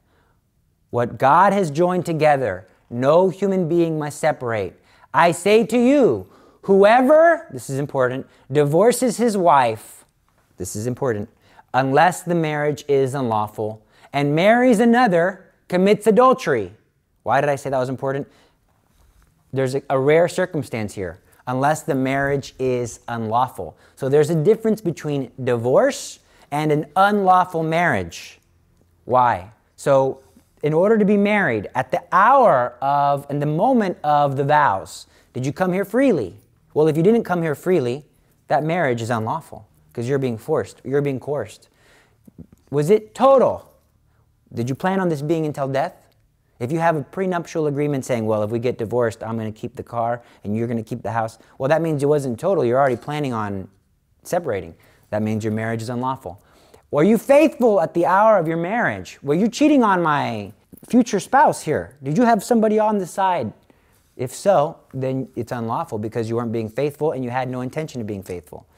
What God has joined together, no human being must separate. I say to you, whoever, this is important, divorces his wife, this is important, unless the marriage is unlawful, and marries another, commits adultery. Why did I say that was important? There's a rare circumstance here. Unless the marriage is unlawful. So there's a difference between divorce and an unlawful marriage. Why? So in order to be married, at the hour of and the moment of the vows, did you come here freely? Well, if you didn't come here freely, that marriage is unlawful because you're being forced, you're being coerced. Was it total? Did you plan on this being until death? If you have a prenuptial agreement saying, well, if we get divorced, I'm going to keep the car and you're going to keep the house, well, that means it wasn't total. You're already planning on separating. That means your marriage is unlawful. Were you faithful at the hour of your marriage? Were you cheating on my future spouse here? Did you have somebody on the side? If so, then it's unlawful because you weren't being faithful and you had no intention of being faithful.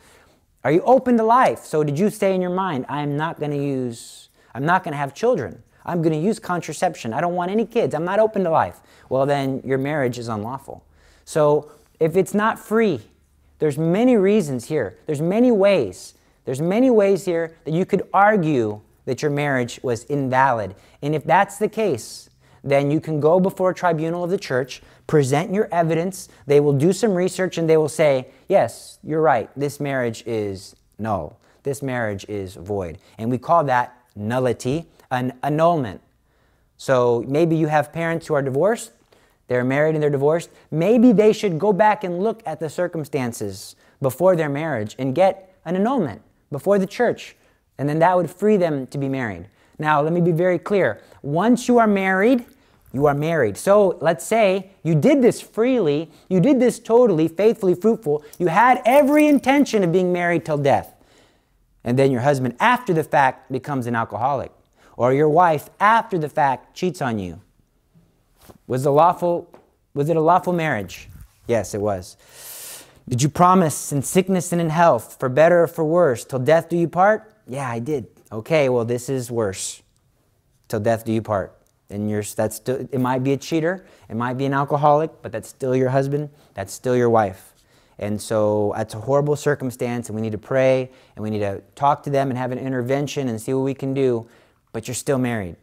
Are you open to life? So did you say in your mind, I'm not going to have children. I'm going to use contraception. I don't want any kids. I'm not open to life. Well, then your marriage is unlawful. So if it's not free, there's many reasons here. There's many ways. There's many ways here that you could argue that your marriage was invalid. And if that's the case, then you can go before a tribunal of the church, present your evidence, they will do some research, and they will say, yes, you're right, this marriage is null. This marriage is void. And we call that nullity, an annulment. So maybe you have parents who are divorced, they're married and they're divorced. Maybe they should go back and look at the circumstances before their marriage and get an annulment before the church. And then that would free them to be married. Now, let me be very clear. Once you are married, you are married. So let's say you did this freely, you did this totally, faithfully, fruitful. You had every intention of being married till death. And then your husband, after the fact, becomes an alcoholic. Or your wife, after the fact, cheats on you. Was it a lawful marriage? Yes, it was. Did you promise in sickness and in health, for better or for worse, till death do you part? Yeah, I did. Okay, well, this is worse. Till death do you part. And that's still, it might be a cheater, it might be an alcoholic, but that's still your husband, that's still your wife. And so that's a horrible circumstance, and we need to pray, and we need to talk to them and have an intervention and see what we can do, but you're still married.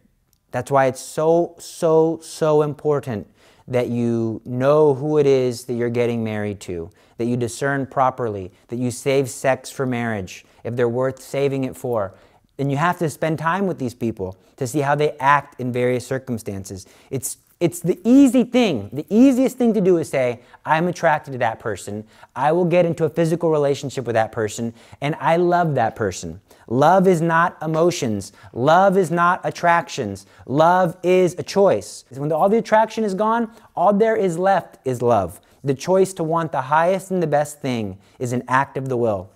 That's why it's so important that you know who it is that you're getting married to, that you discern properly, that you save sex for marriage, if they're worth saving it for. And you have to spend time with these people to see how they act in various circumstances. It's the easy thing. The easiest thing to do is say, I'm attracted to that person. I will get into a physical relationship with that person, and I love that person. Love is not emotions. Love is not attractions. Love is a choice. When all the attraction is gone, all there is left is love. The choice to want the highest and the best thing is an act of the will.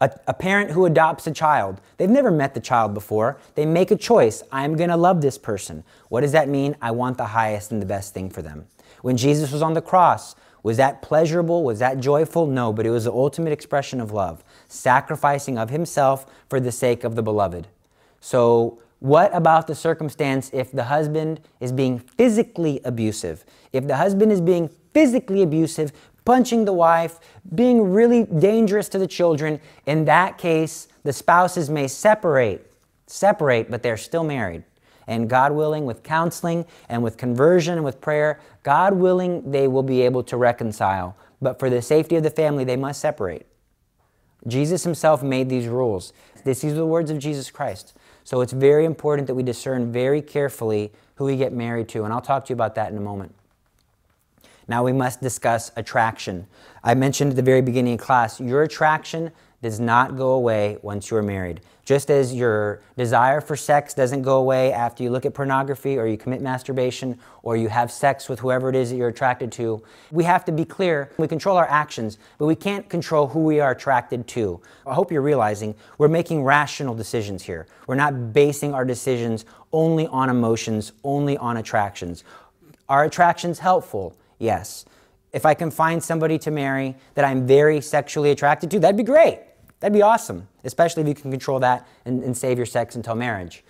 A parent who adopts a child, they've never met the child before. They make a choice. I'm going to love this person. What does that mean? I want the highest and the best thing for them. When Jesus was on the cross, was that pleasurable? Was that joyful? No, but it was the ultimate expression of love, sacrificing of himself for the sake of the beloved. So what about the circumstance if the husband is being physically abusive? If the husband is being physically abusive, punching the wife, being really dangerous to the children, in that case, the spouses may separate, but they're still married. And God willing, with counseling and with conversion and with prayer, God willing, they will be able to reconcile. But for the safety of the family, they must separate. Jesus himself made these rules. These are the words of Jesus Christ. So it's very important that we discern very carefully who we get married to. And I'll talk to you about that in a moment. Now we must discuss attraction. I mentioned at the very beginning of class, your attraction does not go away once you're married. Just as your desire for sex doesn't go away after you look at pornography or you commit masturbation or you have sex with whoever it is that you're attracted to, we have to be clear. We control our actions, but we can't control who we are attracted to. I hope you're realizing we're making rational decisions here. We're not basing our decisions only on emotions, only on attractions. Are attractions helpful? Yes. If I can find somebody to marry that I'm very sexually attracted to, that'd be great. That'd be awesome, especially if you can control that and save your sex until marriage.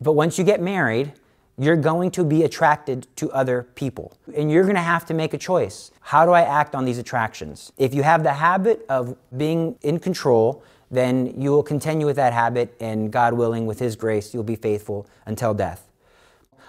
But once you get married, you're going to be attracted to other people. And you're going to have to make a choice. How do I act on these attractions? If you have the habit of being in control, then you will continue with that habit, and God willing, with His grace, you'll be faithful until death.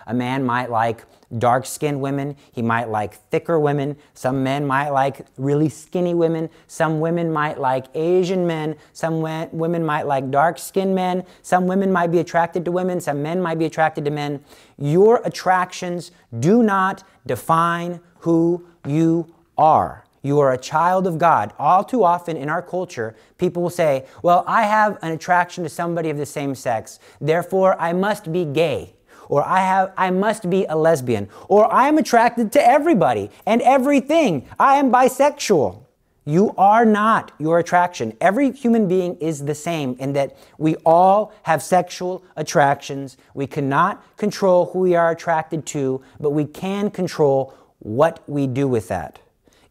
A man might like dark-skinned women. He might like thicker women. Some men might like really skinny women. Some women might like Asian men. Some women might like dark-skinned men. Some women might be attracted to women. Some men might be attracted to men. Your attractions do not define who you are. You are a child of God. All too often in our culture, people will say, well, I have an attraction to somebody of the same sex, therefore I must be gay. Or I must be a lesbian, or I am attracted to everybody and everything. I am bisexual. You are not your attraction. Every human being is the same in that we all have sexual attractions. We cannot control who we are attracted to, but we can control what we do with that.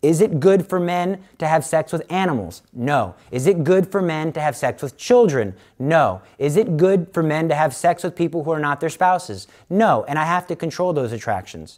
Is it good for men to have sex with animals? No. Is it good for men to have sex with children? No. Is it good for men to have sex with people who are not their spouses? No. And I have to control those attractions.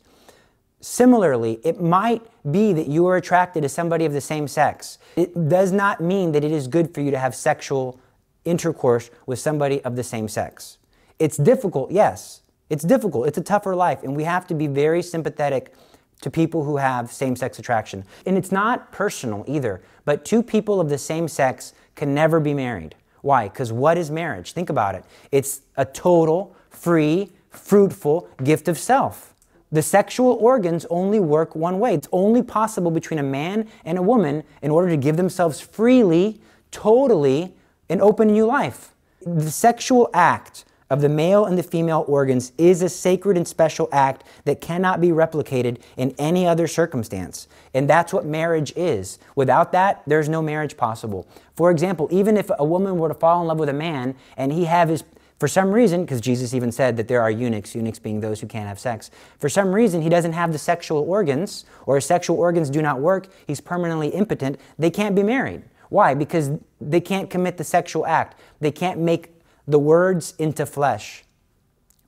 Similarly, it might be that you are attracted to somebody of the same sex. It does not mean that it is good for you to have sexual intercourse with somebody of the same sex. It's difficult, yes. It's difficult. It's a tougher life, and we have to be very sympathetic to people who have same-sex attraction. And it's not personal either, but two people of the same sex can never be married. Why? Because what is marriage? Think about it. It's a total, free, fruitful gift of self. The sexual organs only work one way. It's only possible between a man and a woman in order to give themselves freely, totally, an open new life. The sexual act of the male and the female organs is a sacred and special act that cannot be replicated in any other circumstance. And that's what marriage is. Without that, there's no marriage possible. For example, even if a woman were to fall in love with a man and he have his, for some reason, because Jesus even said that there are eunuchs being those who can't have sex, for some reason he doesn't have the sexual organs, or his sexual organs do not work, he's permanently impotent, they can't be married. Why? Because they can't commit the sexual act. They can't make the words into flesh.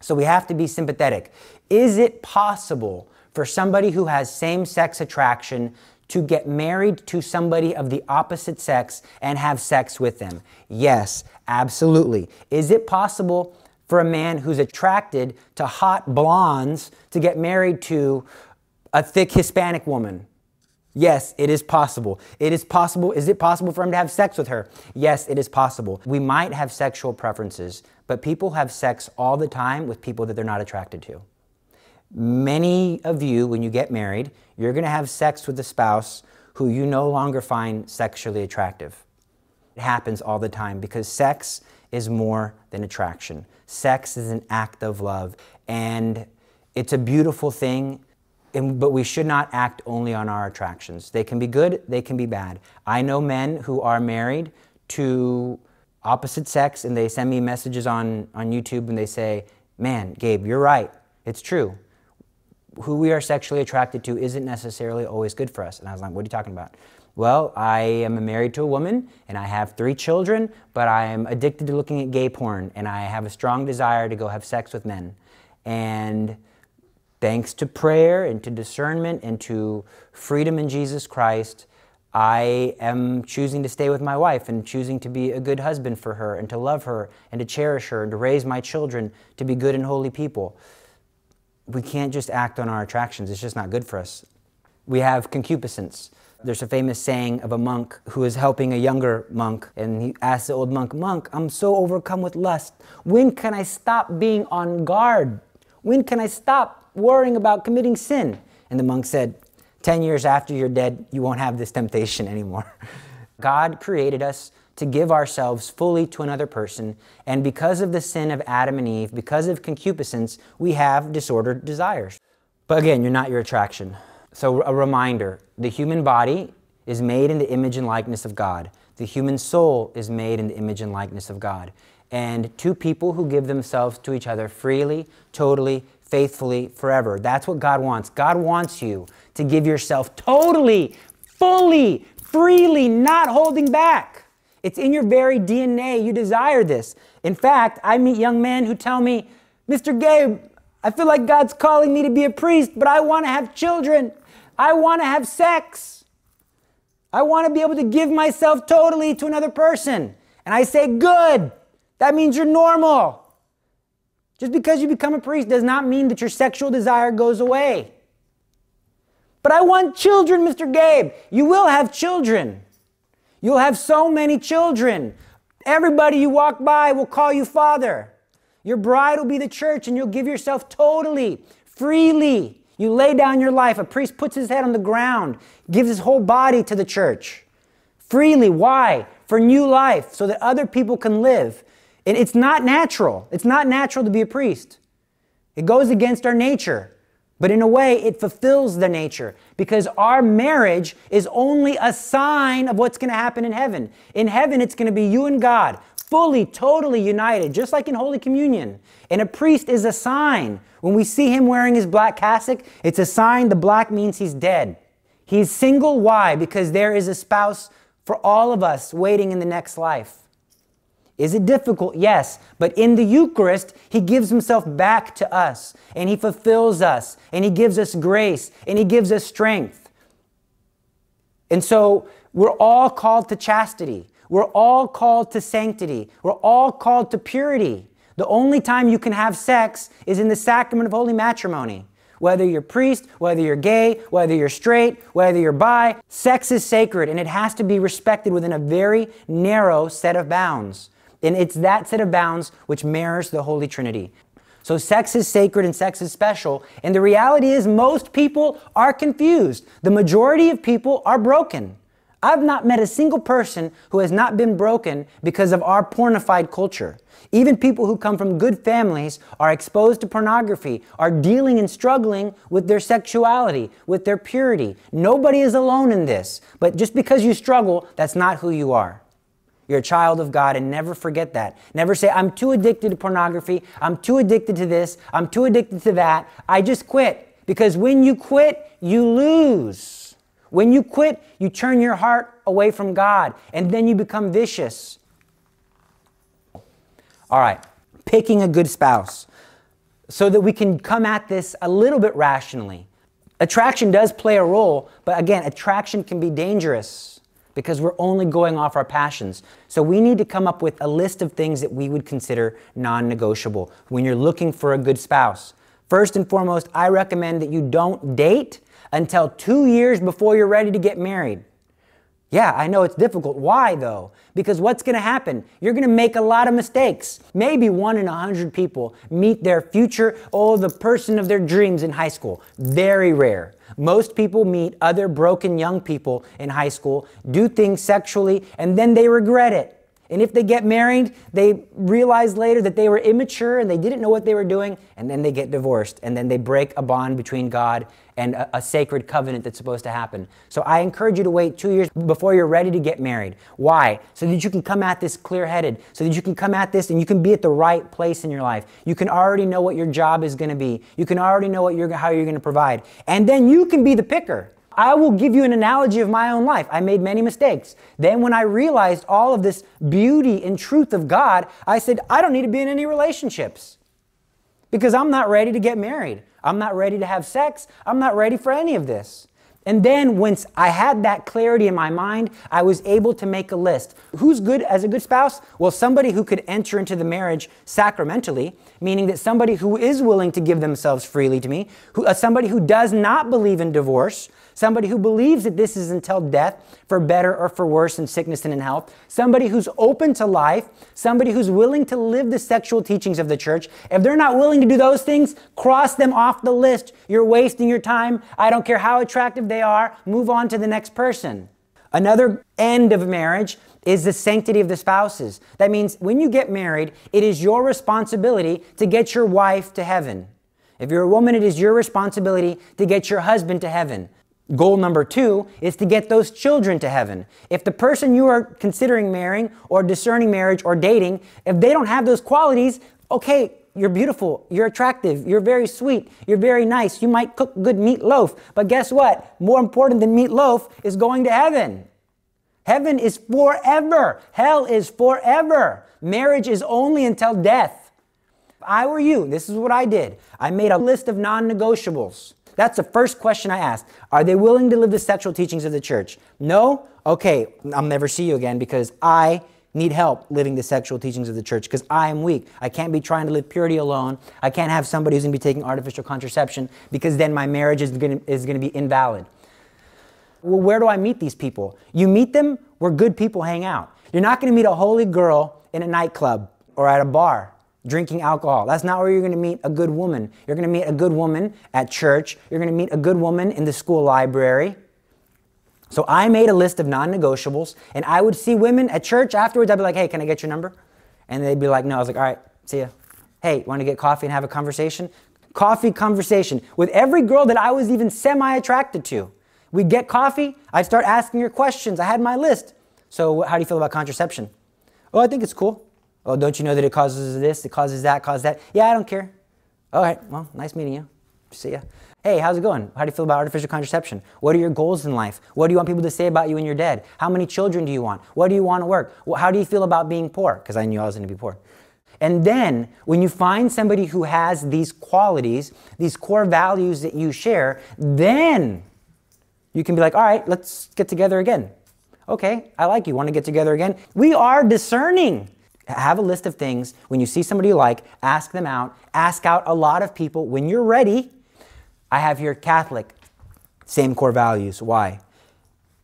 So we have to be sympathetic. Is it possible for somebody who has same-sex attraction to get married to somebody of the opposite sex and have sex with them? Yes, absolutely. Is it possible for a man who's attracted to hot blondes to get married to a thick Hispanic woman? Yes, it is possible. It is possible. Is it possible for him to have sex with her? Yes, it is possible. We might have sexual preferences, but people have sex all the time with people that they're not attracted to. Many of you, when you get married, you're going to have sex with a spouse who you no longer find sexually attractive. It happens all the time because sex is more than attraction. Sex is an act of love, and it's a beautiful thing. But we should not act only on our attractions. They can be good, they can be bad. I know men who are married to opposite sex and they send me messages on YouTube and they say, man, Gabe, you're right. It's true. Who we are sexually attracted to isn't necessarily always good for us. And I was like, what are you talking about? Well, I am married to a woman and I have 3 children, but I am addicted to looking at gay porn and I have a strong desire to go have sex with men. And thanks to prayer and to discernment and to freedom in Jesus Christ, I am choosing to stay with my wife and choosing to be a good husband for her and to love her and to cherish her and to raise my children to be good and holy people. We can't just act on our attractions. It's just not good for us. We have concupiscence. There's a famous saying of a monk who is helping a younger monk, and he asks the old monk, "Monk, I'm so overcome with lust. When can I stop being on guard? When can I stop worrying about committing sin?" And the monk said, 10 years after you're dead, you won't have this temptation anymore. God created us to give ourselves fully to another person, and because of the sin of Adam and Eve, because of concupiscence, we have disordered desires. But again, you're not your attraction. So a reminder, the human body is made in the image and likeness of God. The human soul is made in the image and likeness of God. And two people who give themselves to each other freely, totally, faithfully, forever. That's what God wants. God wants you to give yourself totally, fully, freely, not holding back. It's in your very DNA. You desire this. In fact, I meet young men who tell me, "Mr. Gabe, I feel like God's calling me to be a priest, but I want to have children. I want to have sex. I want to be able to give myself totally to another person." And I say, good. That means you're normal. Just because you become a priest does not mean that your sexual desire goes away. "But I want children, Mr. Gabe." You will have children. You'll have so many children. Everybody you walk by will call you father. Your bride will be the church, and you'll give yourself totally, freely. You lay down your life. A priest puts his head on the ground, gives his whole body to the church. Freely. Why? For new life, so that other people can live. And it's not natural. It's not natural to be a priest. It goes against our nature. But in a way, it fulfills the nature, because our marriage is only a sign of what's going to happen in heaven. In heaven, it's going to be you and God, fully, totally united, just like in Holy Communion. And a priest is a sign. When we see him wearing his black cassock, it's a sign. The black means he's dead. He's single. Why? Because there is a spouse for all of us waiting in the next life. Is it difficult? Yes. But in the Eucharist, he gives himself back to us, and he fulfills us, and he gives us grace, and he gives us strength. And so we're all called to chastity. We're all called to sanctity. We're all called to purity. The only time you can have sex is in the sacrament of holy matrimony. Whether you're priest, whether you're gay, whether you're straight, whether you're bi, sex is sacred and it has to be respected within a very narrow set of bounds. And it's that set of bounds which mirrors the Holy Trinity. So sex is sacred and sex is special. And the reality is most people are confused. The majority of people are broken. I've not met a single person who has not been broken because of our pornified culture. Even people who come from good families are exposed to pornography, are dealing and struggling with their sexuality, with their purity. Nobody is alone in this. But just because you struggle, that's not who you are. You're a child of God, and never forget that. Never say, I'm too addicted to pornography, I'm too addicted to this, I'm too addicted to that, I just quit. Because when you quit, you lose. When you quit, you turn your heart away from God, and then you become vicious. All right, picking a good spouse so that we can come at this a little bit rationally. Attraction does play a role, but again, attraction can be dangerous because we're only going off our passions. So we need to come up with a list of things that we would consider non-negotiable when you're looking for a good spouse. First and foremost, I recommend that you don't date until 2 years before you're ready to get married. Yeah, I know it's difficult. Why though? Because what's going to happen? You're going to make a lot of mistakes. Maybe 1 in 100 people meet their future, the person of their dreams in high school. Very rare. Most people meet other broken young people in high school, do things sexually, and then they regret it. And if they get married, they realize later that they were immature and they didn't know what they were doing, and then they get divorced, and then they break a bond between God and a sacred covenant that's supposed to happen. So I encourage you to wait 2 years before you're ready to get married. Why? So that you can come at this clear-headed, so that you can come at this and you can be at the right place in your life. You can already know what your job is going to be. You can already know how you're going to provide. And then you can be the picker. I will give you an analogy of my own life. I made many mistakes. Then when I realized all of this beauty and truth of God, I said, I don't need to be in any relationships because I'm not ready to get married. I'm not ready to have sex. I'm not ready for any of this. And then once I had that clarity in my mind, I was able to make a list. Who's good as a good spouse? Well, somebody who could enter into the marriage sacramentally, meaning that somebody who is willing to give themselves freely to me, somebody who does not believe in divorce, somebody who believes that this is until death, for better or for worse, in sickness and in health, somebody who's open to life, somebody who's willing to live the sexual teachings of the church. If they're not willing to do those things, cross them off the list. You're wasting your time. I don't care how attractive they are. Move on to the next person. Another end of marriage is the sanctity of the spouses. That means when you get married, it is your responsibility to get your wife to heaven. If you're a woman, it is your responsibility to get your husband to heaven. Goal number 2 is to get those children to heaven. If the person you are considering marrying or discerning marriage or dating, if they don't have those qualities, okay, you're beautiful, you're attractive, you're very sweet, you're very nice, you might cook good meatloaf, but guess what? More important than meatloaf is going to heaven. Heaven is forever. Hell is forever. Marriage is only until death. If I were you, this is what I did. I made a list of non-negotiables. That's the first question I asked. Are they willing to live the sexual teachings of the church? No? Okay, I'll never see you again because I need help living the sexual teachings of the church because I am weak. I can't be trying to live purity alone. I can't have somebody who's going to be taking artificial contraception because then my marriage is going to be invalid. Well, where do I meet these people? You meet them where good people hang out. You're not going to meet a holy girl in a nightclub or at a bar drinking alcohol. That's not where you're going to meet a good woman. You're going to meet a good woman at church. You're going to meet a good woman in the school library. So I made a list of non-negotiables, and I would see women at church afterwards. I'd be like, hey, can I get your number? And they'd be like, no. I was like, all right, see ya. Hey, want to get coffee and have a conversation? Coffee conversation with every girl that I was even semi-attracted to. We'd get coffee. I'd start asking her questions. I had my list. So how do you feel about contraception? Oh, I think it's cool. Oh, don't you know that it causes this, it causes that, causes that? Yeah, I don't care. All right, well, nice meeting you. See ya. Hey, how's it going? How do you feel about artificial contraception? What are your goals in life? What do you want people to say about you when you're dead? How many children do you want? What do you want to work? How do you feel about being poor? Because I knew I was going to be poor. And then, when you find somebody who has these qualities, these core values that you share, then you can be like, all right, let's get together again. Okay, I like you. Want to get together again? We are discerning. Have a list of things. When you see somebody you like, ask them out. Ask out a lot of people. When you're ready, I have here Catholic, same core values. Why?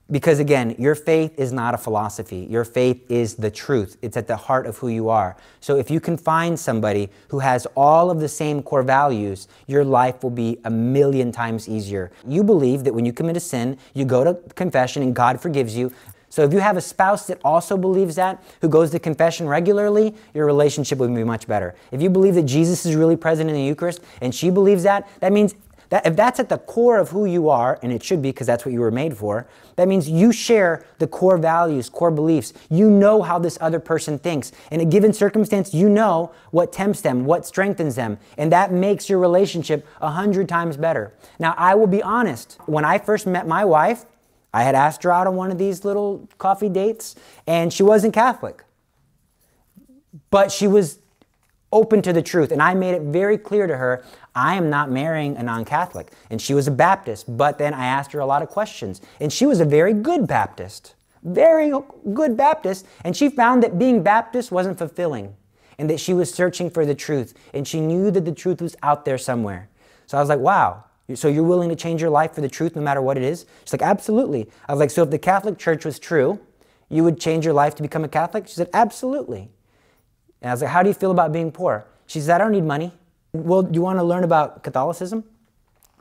Because again, your faith is not a philosophy. Your faith is the truth. It's at the heart of who you are. So if you can find somebody who has all of the same core values, your life will be 1,000,000 times easier. You believe that when you commit a sin, you go to confession and God forgives you. So if you have a spouse that also believes that, who goes to confession regularly, your relationship will be much better. If you believe that Jesus is really present in the Eucharist and she believes that, that means that if that's at the core of who you are, and it should be because that's what you were made for, that means you share the core values, core beliefs. You know how this other person thinks. In a given circumstance, you know what tempts them, what strengthens them, and that makes your relationship 100 times better. Now, I will be honest. When I first met my wife, I had asked her out on one of these little coffee dates, and she wasn't Catholic. But she was open to the truth, and I made it very clear to her, I am not marrying a non-Catholic. And she was a Baptist, but then I asked her a lot of questions. And she was a very good Baptist, very good Baptist, and she found that being Baptist wasn't fulfilling, and that she was searching for the truth, and she knew that the truth was out there somewhere. So I was like, wow, so you're willing to change your life for the truth no matter what it is? She's like, absolutely. I was like, so if the Catholic Church was true, you would change your life to become a Catholic? She said, absolutely. And I was like, how do you feel about being poor? She said, I don't need money. Well, do you want to learn about Catholicism?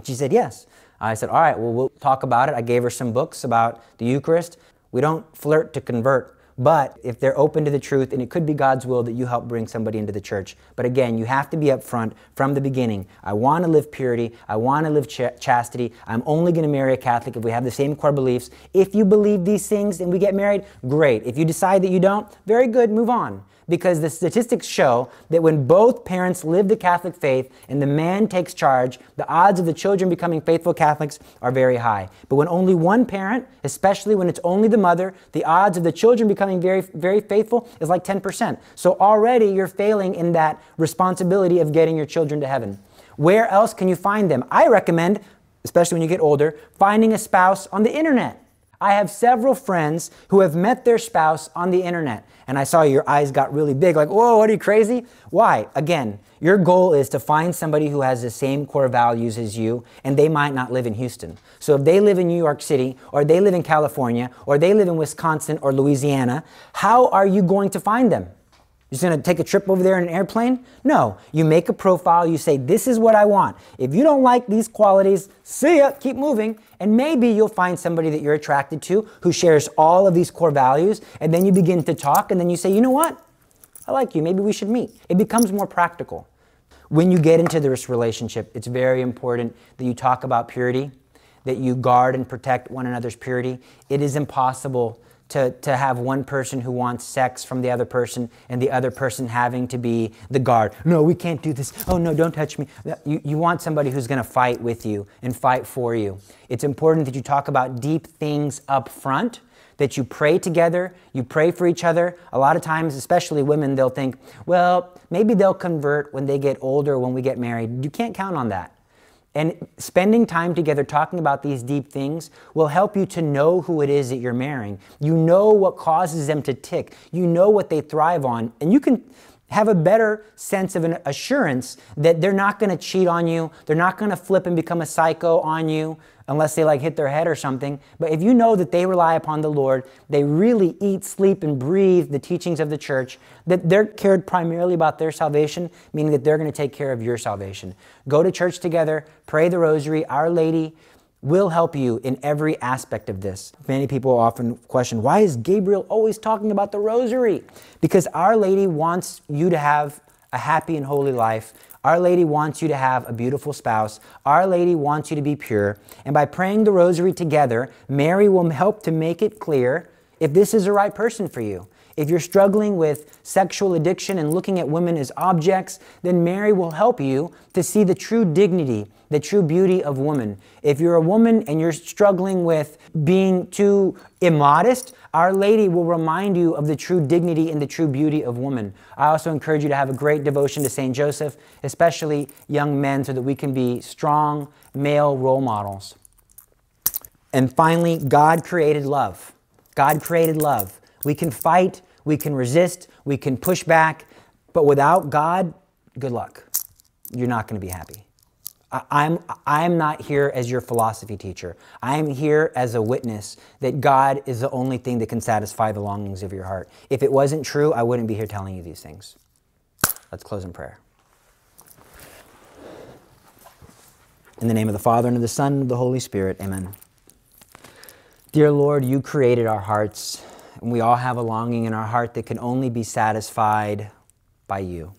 She said, yes. I said, all right, well, we'll talk about it. I gave her some books about the Eucharist. We don't flirt to convert, but if they're open to the truth, and it could be God's will that you help bring somebody into the church. But again, you have to be upfront from the beginning. I want to live purity. I want to live chastity. I'm only going to marry a Catholic if we have the same core beliefs. If you believe these things and we get married, great. If you decide that you don't, very good, move on. Because the statistics show that when both parents live the Catholic faith and the man takes charge, the odds of the children becoming faithful Catholics are very high. But when only one parent, especially when it's only the mother, the odds of the children becoming very, very faithful is like 10%. So already you're failing in that responsibility of getting your children to heaven. Where else can you find them? I recommend, especially when you get older, finding a spouse on the internet. I have several friends who have met their spouse on the internet. And I saw your eyes got really big, like, whoa, what are you, crazy? Why? Again, your goal is to find somebody who has the same core values as you, and they might not live in Houston. So if they live in New York City, or they live in California, or they live in Wisconsin or Louisiana, how are you going to find them? You're just going to take a trip over there in an airplane? No. You make a profile. You say, this is what I want. If you don't like these qualities, see ya, keep moving. And maybe you'll find somebody that you're attracted to who shares all of these core values. And then you begin to talk. And then you say, you know what? I like you. Maybe we should meet. It becomes more practical. When you get into this relationship, it's very important that you talk about purity, that you guard and protect one another's purity. It is impossible to have one person who wants sex from the other person and the other person having to be the guard. No, we can't do this. Oh, no, don't touch me. You want somebody who's going to fight with you and fight for you. It's important that you talk about deep things up front, that you pray together, you pray for each other. A lot of times, especially women, they'll think, well, maybe they'll convert when they get older, when we get married. You can't count on that. And spending time together talking about these deep things will help you to know who it is that you're marrying. You know what causes them to tick. You know what they thrive on. And you can have a better sense of an assurance that they're not going to cheat on you. They're not going to flip and become a psycho on you unless they like hit their head or something. But if you know that they rely upon the Lord, they really eat, sleep, and breathe the teachings of the church, that they're cared primarily about their salvation, meaning that they're going to take care of your salvation. Go to church together, pray the rosary. Our Lady will help you in every aspect of this. Many people often question, why is Gabriel always talking about the rosary? Because Our Lady wants you to have a happy and holy life. Our Lady wants you to have a beautiful spouse. Our Lady wants you to be pure. And by praying the rosary together, Mary will help to make it clear if this is the right person for you. If you're struggling with sexual addiction and looking at women as objects, then Mary will help you to see the true dignity, the true beauty of woman. If you're a woman and you're struggling with being too immodest, Our Lady will remind you of the true dignity and the true beauty of woman. I also encourage you to have a great devotion to St. Joseph, especially young men, so that we can be strong male role models. And finally, God created love. God created love. We can fight, we can resist, we can push back, but without God, good luck. You're not going to be happy. I'm not here as your philosophy teacher. I'm here as a witness that God is the only thing that can satisfy the longings of your heart. If it wasn't true, I wouldn't be here telling you these things. Let's close in prayer. In the name of the Father, and of the Son, and of the Holy Spirit, amen. Dear Lord, you created our hearts, and we all have a longing in our heart that can only be satisfied by you.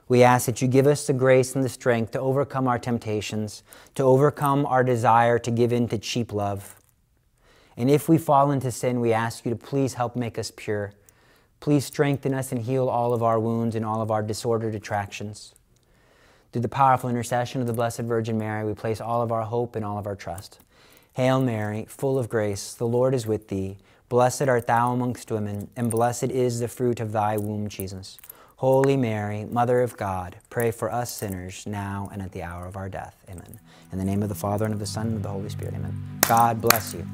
We ask that you give us the grace and the strength to overcome our temptations, to overcome our desire to give in to cheap love. And if we fall into sin, we ask you to please help make us pure. Please strengthen us and heal all of our wounds and all of our disordered attractions. Through the powerful intercession of the Blessed Virgin Mary, we place all of our hope and all of our trust. Hail Mary, full of grace, the Lord is with thee. Blessed art thou amongst women, and blessed is the fruit of thy womb, Jesus. Holy Mary, Mother of God, pray for us sinners, now and at the hour of our death. Amen. In the name of the Father, and of the Son, and of the Holy Spirit. Amen. God bless you.